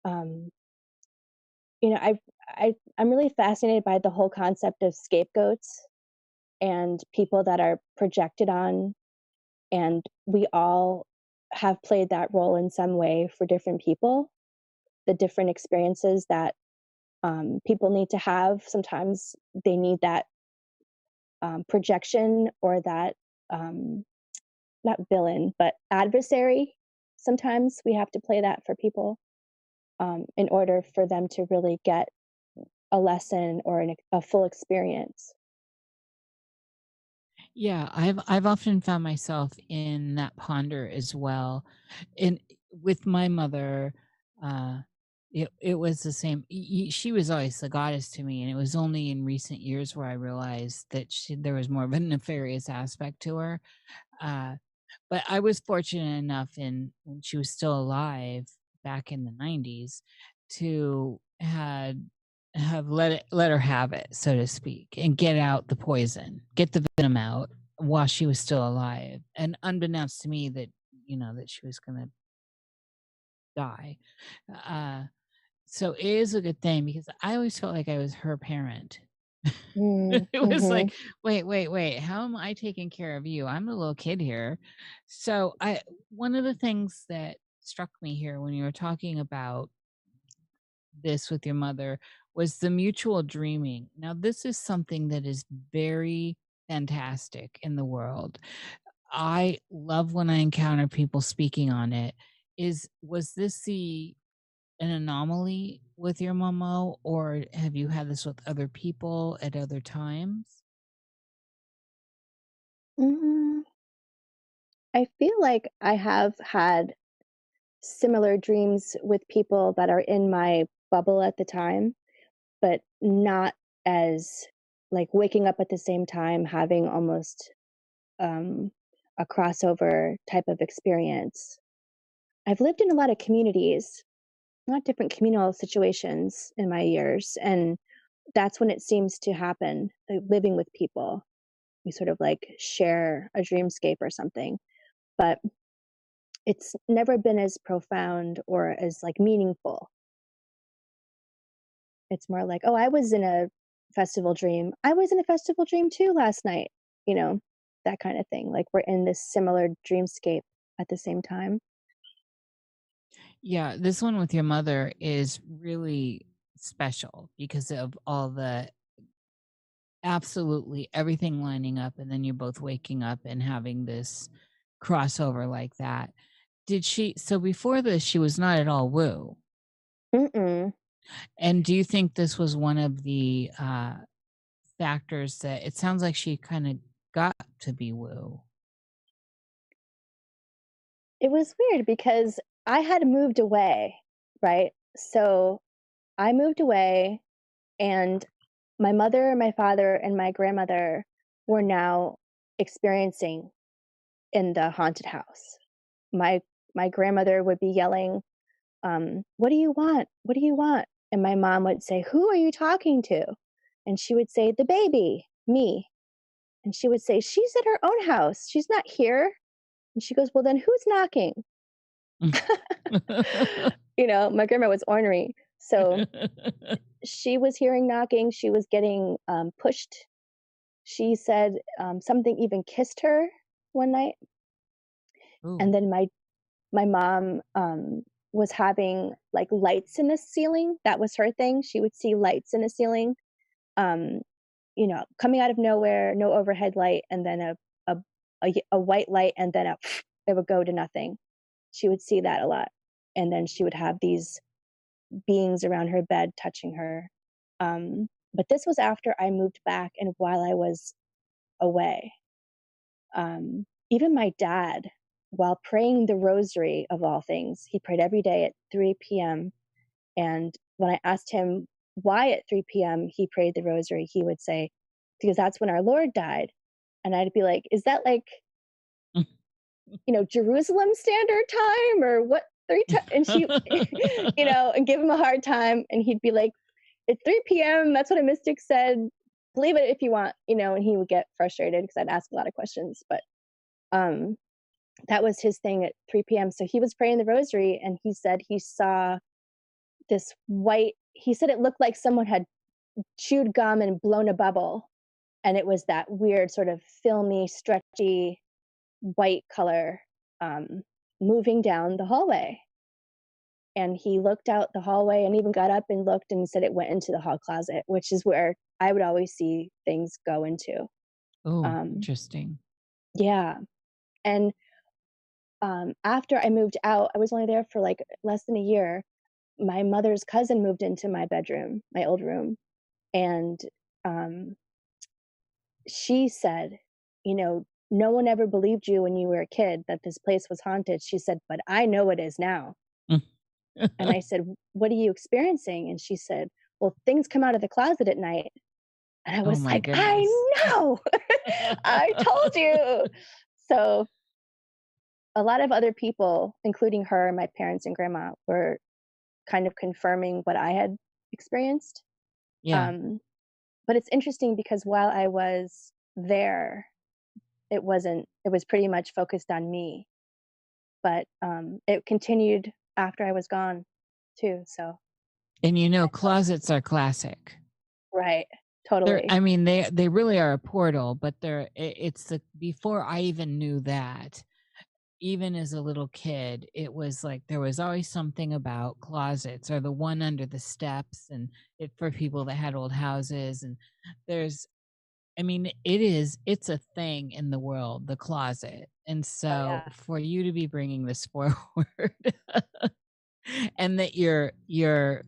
um I'm really fascinated by the whole concept of scapegoats and people that are projected on, and we all have played that role in some way for different people. The different experiences that people need to have, sometimes they need that projection, or that not villain but adversary. Sometimes we have to play that for people in order for them to really get a lesson or a full experience.
Yeah, I've often found myself in that ponder as well. And with my mother, it was the same. She was always the goddess to me, and it was only in recent years where I realized that there was more of a nefarious aspect to her. But I was fortunate enough when she was still alive back in the 90s to have let her have it, so to speak, and get out the poison, get the venom out while she was still alive. And unbeknownst to me that, that she was going to die. So it is a good thing because I always felt like I was her parent. It was like, wait, how am I taking care of you? I'm a little kid here. So one of the things that struck me here when you were talking about this with your mother was the mutual dreaming. Now, this is something that is very fantastic in the world. I love when I encounter people speaking on it. Was this an anomaly with your mama, or have you had this with other people at other times?
I feel like I have had similar dreams with people that are in my bubble at the time, but not as like waking up at the same time, having almost a crossover type of experience. I've lived in a lot of communities, not different communal situations in my years, and that's when it seems to happen, like living with people. We sort of like share a dreamscape or something, but it's never been as profound or as like meaningful. It's more like, oh, I was in a festival dream. I was in a festival dream too last night, you know, that kind of thing. Like we're in this similar dreamscape at the same time.
Yeah, this one with your mother is really special because of all the absolutely everything lining up, and then you're both waking up and having this crossover like that. Did she, so before this, she was not at all woo.
Mm-mm.
And do you think this was one of the factors that it sounds like she kind of got to be woo?
It was weird because I had moved away, right? So I moved away, and my mother, my father, and my grandmother were now experiencing in the haunted house. My grandmother would be yelling, "What do you want? What do you want?" And my mom would say, "Who are you talking to?" And she would say, "The baby, me." And she would say, "She's at her own house. She's not here." And she goes, "Well, then who's knocking?" You know, my grandma was ornery. So she was hearing knocking. She was getting pushed. She said something even kissed her one night.
Ooh.
And then my mom was having like lights in the ceiling. That was her thing. She would see lights in the ceiling, um, you know, coming out of nowhere, no overhead light, and then a white light, and then it would go to nothing. She would see that a lot, and then she would have these beings around her bed touching her. But this was after I moved back and while I was away. Even my dad, while praying the rosary of all things, he prayed every day at 3 p.m. And when I asked him why at 3 p.m. he prayed the rosary, he would say, because that's when our Lord died. And I'd be like, is that like, you know, Jerusalem Standard Time or what? And she, you know, and give him a hard time. And he'd be like, it's 3 p.m. That's what a mystic said. Believe it if you want, you know, and he would get frustrated because I'd ask a lot of questions. But that was his thing at 3 p.m. So he was praying the rosary, and he said he saw this white, he said it looked like someone had chewed gum and blown a bubble. And it was that weird sort of filmy, stretchy white color moving down the hallway. And he looked out the hallway and even got up and looked and said it went into the hall closet, which is where I would always see things go into.
Oh, interesting.
Yeah. And after I moved out, I was only there for like less than a year. My mother's cousin moved into my bedroom, my old room. And she said, you know, no one ever believed you when you were a kid that this place was haunted. She said, but I know it is now. And I said, what are you experiencing? And she said, well, things come out of the closet at night. And I was like,
goodness.
I know. I told you. So a lot of other people, including her, my parents and grandma, were kind of confirming what I had experienced.
Yeah.
But it's interesting because while I was there, it was pretty much focused on me. But it continued after I was gone too. So.
And you know, closets are classic.
Right. Totally.
I mean, they really are a portal, but it's the, before I even knew that, even as a little kid, it was like there was always something about closets, or the one under the steps, and it for people that had old houses. And I mean, it's a thing in the world, the closet. And so for you to be bringing this forward and that your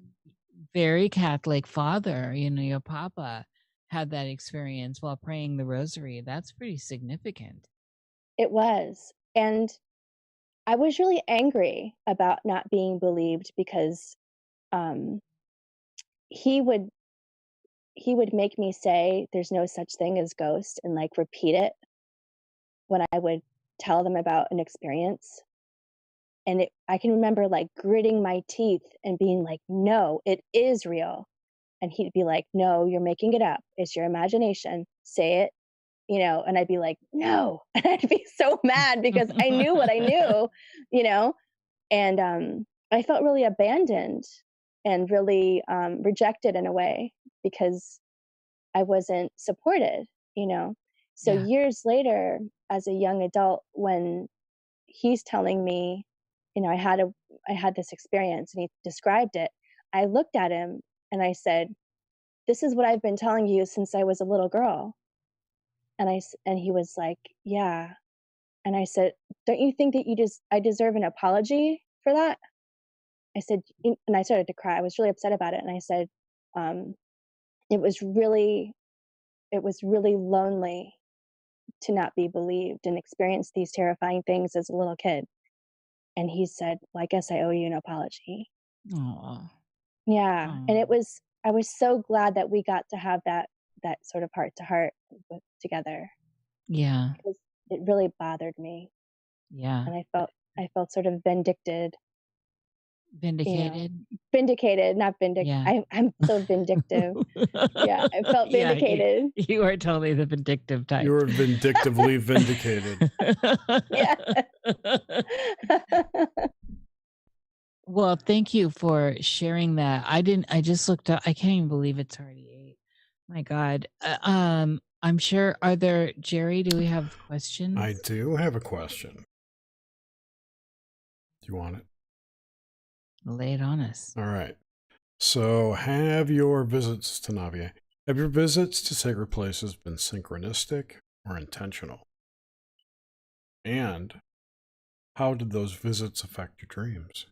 very Catholic father, you know, your papa, had that experience while praying the rosary, that's pretty significant.
It was. And I was really angry about not being believed because he he would make me say there's no such thing as ghost and like repeat it when I would tell them about an experience. And I can remember like gritting my teeth and being like, no, it is real. And he'd be like, no, you're making it up. It's your imagination. Say it, and I'd be like, no. And I'd be so mad because I knew what I knew, and I felt really abandoned and really rejected in a way because I wasn't supported, So
Yeah.
years later, as a young adult, when he's telling me, I had this experience and he described it, I looked at him and I said, this is what I've been telling you since I was a little girl. And he was like, yeah. And I said, don't you think that I deserve an apology for that? I said, and I started to cry. I was really upset about it. And I said, it was really lonely to not be believed and experience these terrifying things as a little kid. And he said, well, I guess I owe you an apology.
Oh.
Yeah. And I was so glad that we got to have that sort of heart to heart together.
Yeah.
Because it really bothered me.
Yeah.
And I felt sort of vindicated.
Vindicated.
Vindicated, not vindictive.
Yeah.
I'm so vindictive. Yeah, I felt
Yeah,
vindicated.
you are totally the vindictive type.
You were vindictively vindicated.
Yeah.
Well, thank you for sharing that. I just looked up. I can't even believe it's already 8. My God. I'm sure. Jerry, do we have questions?
I do have a question. Do you want it?
Lay it on us.
All right. So have your visits to sacred places been synchronistic or intentional? And how did those visits affect your dreams?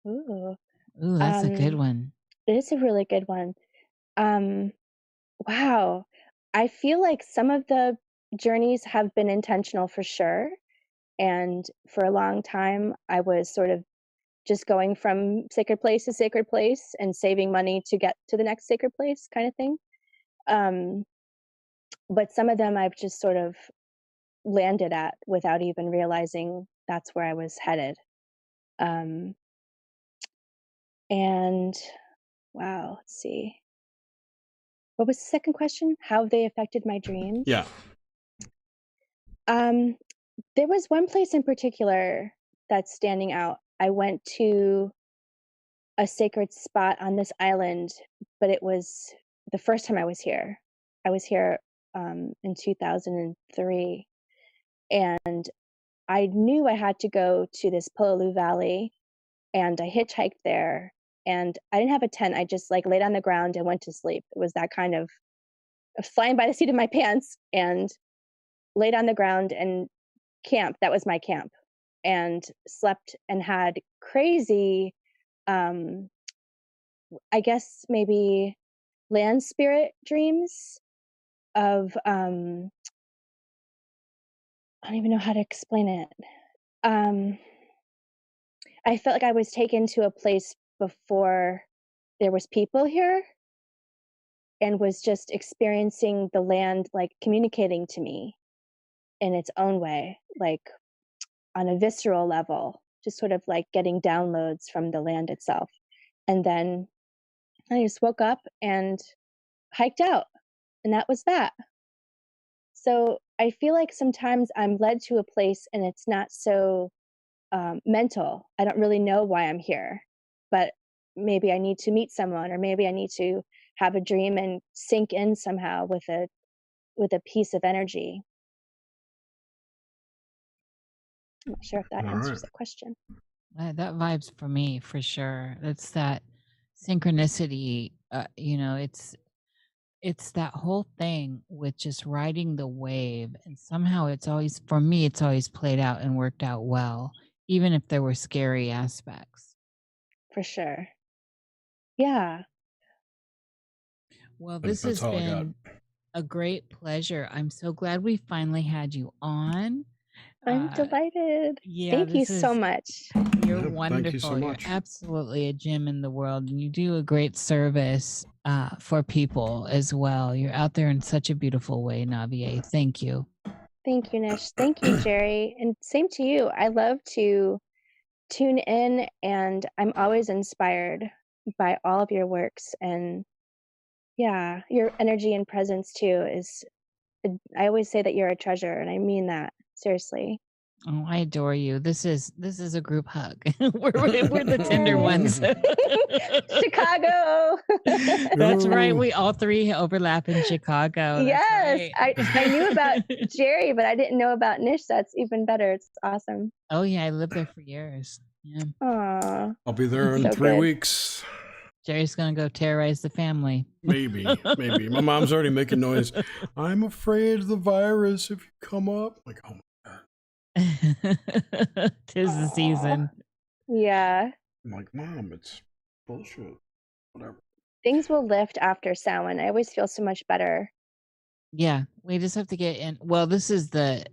Ooh,
that's a good one.
it is a really good one. Wow. I feel like some of the journeys have been intentional for sure. And for a long time, I was sort of just going from sacred place to sacred place and saving money to get to the next sacred place kind of thing. But some of them I've just sort of landed at without even realizing that's where I was headed. And wow, let's see. What was the second question? How have they affected my dreams?
Yeah.
There was one place in particular that's standing out. I went to a sacred spot on this island, but it was the first time I was here. I was here in 2003, and I knew I had to go to this Pololu Valley, and I hitchhiked there, and I didn't have a tent. I just like laid on the ground and went to sleep. It was that kind of flying by the seat of my pants, and laid on the ground and camped. That was my camp, and slept and had crazy, I guess maybe land spirit dreams of I don't even know how to explain it. I felt like I was taken to a place before there was people here, and was just experiencing the land like communicating to me in its own way, like on a visceral level, just sort of like getting downloads from the land itself. And then I just woke up and hiked out, and that was that. So I feel like sometimes I'm led to a place and it's not so mental. I don't really know why I'm here, but maybe I need to meet someone, or maybe I need to have a dream and sink in somehow with a piece of energy. I'm not sure if that answers the question.
That vibes for me for sure. It's that synchronicity. It's that whole thing with just riding the wave, and somehow it's always played out and worked out well, even if there were scary aspects.
For sure. Yeah.
Well, this has been a great pleasure. I'm so glad we finally had you on.
I'm delighted.
Yeah,
Thank you
this
so
is
much.
you're
Yeah,
wonderful.
thank you so
You're
much.
absolutely a gem in the world, and you do a great service for people as well. You're out there in such a beautiful way, Naviae. Thank you.
Thank you, Nish. Thank you, Jerry. And same to you. I love to tune in, and I'm always inspired by all of your works. And yeah, your energy and presence too is, I always say that you're a treasure, and I mean that seriously.
Oh, I adore you. This is a group hug. we're the tender ones.
Chicago.
That's right.
Ooh.
We all three overlap in Chicago. That's
Yes,
right.
I knew about Jerry, but I didn't know about Nish. That's even better. It's awesome.
Oh yeah, I lived there for years. Yeah.
Aw,
I'll be there in
so
3
good.
weeks.
Jerry's gonna go terrorize the family.
Maybe. My mom's already making noise. I'm afraid of the virus if you come up. Like, oh my God.
Tis the season.
Yeah,
I'm like, Mom, it's bullshit. Whatever.
things will lift after Samhain. I always feel so much better.
Yeah, we just have to get in. Well, this is the,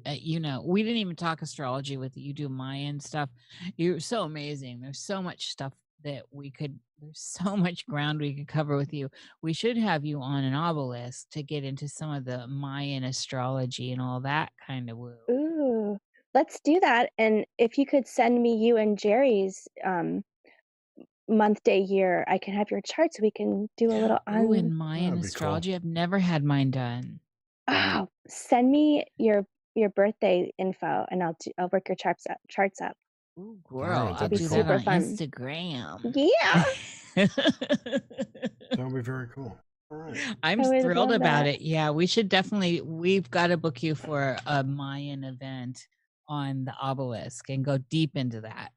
we didn't even talk astrology with you. You do Mayan stuff. You're so amazing. There's so much stuff that there's so much ground we could cover with you. We should have you on an obelisk to get into some of the Mayan astrology and all that kind of woo.
Ooh, let's do that. And if you could send me you and Jerry's month, day, year, I can have your chart so we can do a little
Oh, in
on.
Mayan
That'd be cool.
astrology, I've never had mine done.
Oh, send me your birthday info, and I'll work your charts up.
Ooh,
All right,
girl, I'll
that'd be
do
cool.
that on
Super fun.
Instagram.
Yeah,
That would be very cool. All right.
I'm
I would
thrilled
love
about
that.
it. Yeah, we've got to book you for a Mayan event on the obelisk and go deep into that.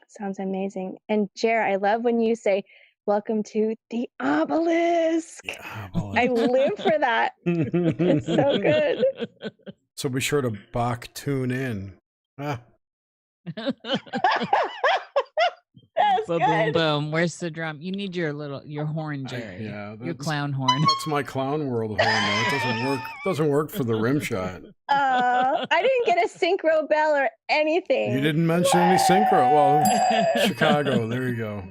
Sounds amazing. And Jer, I love when you say, "Welcome to the obelisk."
Yeah,
I live for that. It's so good.
So be sure to tune in. Ah,
That's
Boom, boom,
good.
boom. Where's the drum? You need your horn, Jerry.
yeah,
Your
that's-
clown horn.
That's my clown world horn, though. It doesn't work. Doesn't work for the rim shot.
I didn't get a synchro bell or anything.
You didn't mention any synchro. Well, Chicago. There you go.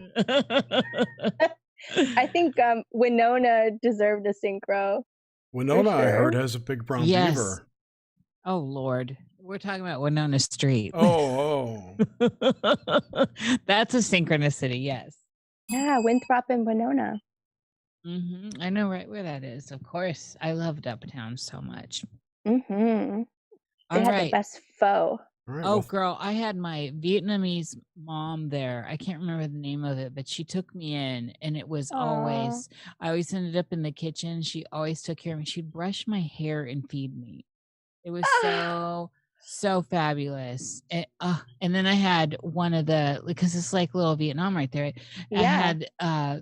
I think Winona deserved a synchro.
Winona, I
sure.
heard, has a big brown
Yes.
beaver.
Oh Lord, we're talking about Winona Street.
Oh.
That's a synchronicity. Yes.
Yeah, Winthrop and Winona.
I know right where that is. Of course, I loved Uptown so much.
Mm-hmm. They
All
had
right.
the best foe.
All right,
Oh,
well,
girl, I had my Vietnamese mom there. I can't remember the name of it, but she took me in, and it was
Aw.
I always ended up in the kitchen. She always took care of me. She'd brush my hair and feed me. It was so fabulous. And then I had one of because it's like little Vietnam right there. I
Yeah.
had a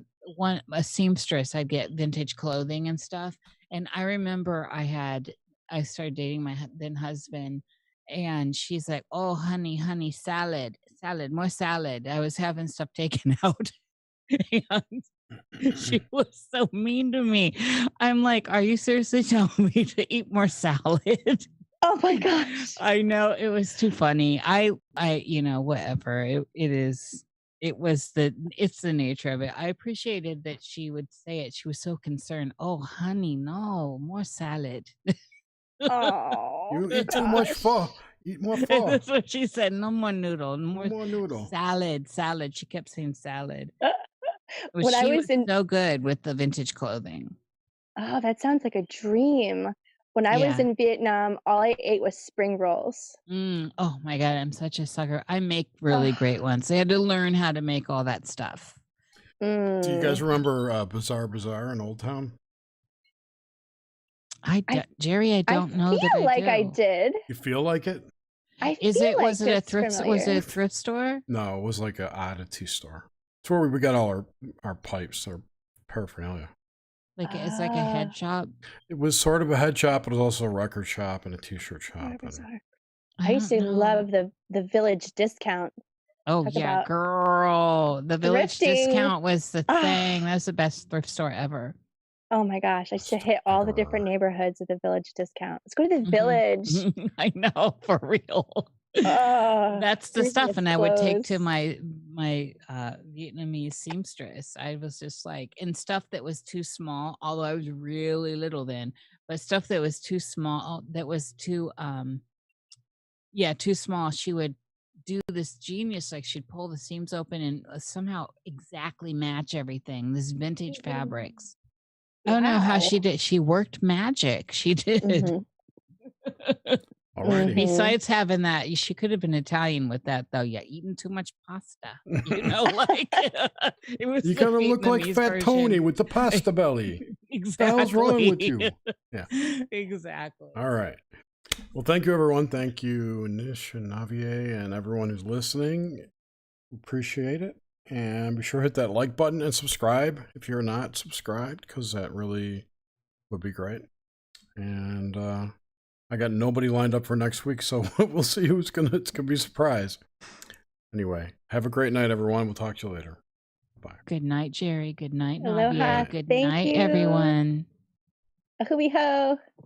seamstress. I'd get vintage clothing and stuff. And I remember I started dating my then husband, and she's like, "Oh, honey, salad, more salad." I was having stuff taken out. And she was so mean to me. I'm like, "Are you seriously telling me to eat more salad?"
Oh my gosh.
I know, it was too funny. I whatever. It's the nature of it. I appreciated that she would say it. She was so concerned. "Oh, honey, no, more salad."
Oh.
you eat too much pho. Eat more pho.
That's what she said. No more noodle.
No more noodle.
Salad. She kept saying salad.
When I
She
was
was so good with the vintage clothing.
Oh, that sounds like a dream. When I was
Yeah.
in Vietnam, all I ate was spring rolls.
Oh my God, I'm such a sucker. I make really great ones. I had to learn how to make all that stuff.
Do you guys remember Bazaar in Old Town?
Jerry, I don't know that
I feel like I did.
You feel like it?
Was it a thrift store?
No, it was like an oddity store. It's where we got all our pipes, our paraphernalia.
Like it's like a head shop.
It was sort of a head shop, but it was also a record shop and a t-shirt shop.
I used to love the village discount.
Oh
Talk
yeah,
about
girl. The village
thrifting.
discount was the thing. That was the best thrift store ever.
Oh my gosh, I used to
Best
hit all the different
ever.
neighborhoods with the village discount. Let's go to the
Mhm.
village.
I know, for real.
Oh,
That's the
everything
stuff.
is
And I would take to
close.
my Vietnamese seamstress. I was just like, and stuff that was too small, although I was really little then, but stuff that was too small, that was too too small, she would do this genius, like she'd pull the seams open and somehow exactly match everything. This vintage fabrics. I don't know how she
Wow.
did. She worked magic. She did.
Mhm.
Alrighty.
Mhm.
Besides having that, she could have been Italian with that, though. Yeah, eating too much pasta. You know, like it was
You
the
kind of look like
Vietnamese
Fat Tony
version.
with the pasta belly. What the
Exactly.
hell's wrong with you? Yeah.
Exactly.
All right. Well, thank you, everyone. Thank you, Nish and Naviae, and everyone who's listening. Appreciate it. And be sure to hit that like button and subscribe if you're not subscribed, because that really would be great. And I got nobody lined up for next week, so we'll see who's it's gonna be a surprise. Anyway, have a great night, everyone. We'll talk to you later. Bye.
Good night, Jerry. Good night,
Aloha.
Naviae. Good
Thank
night,
you.
everyone.
A hui ho.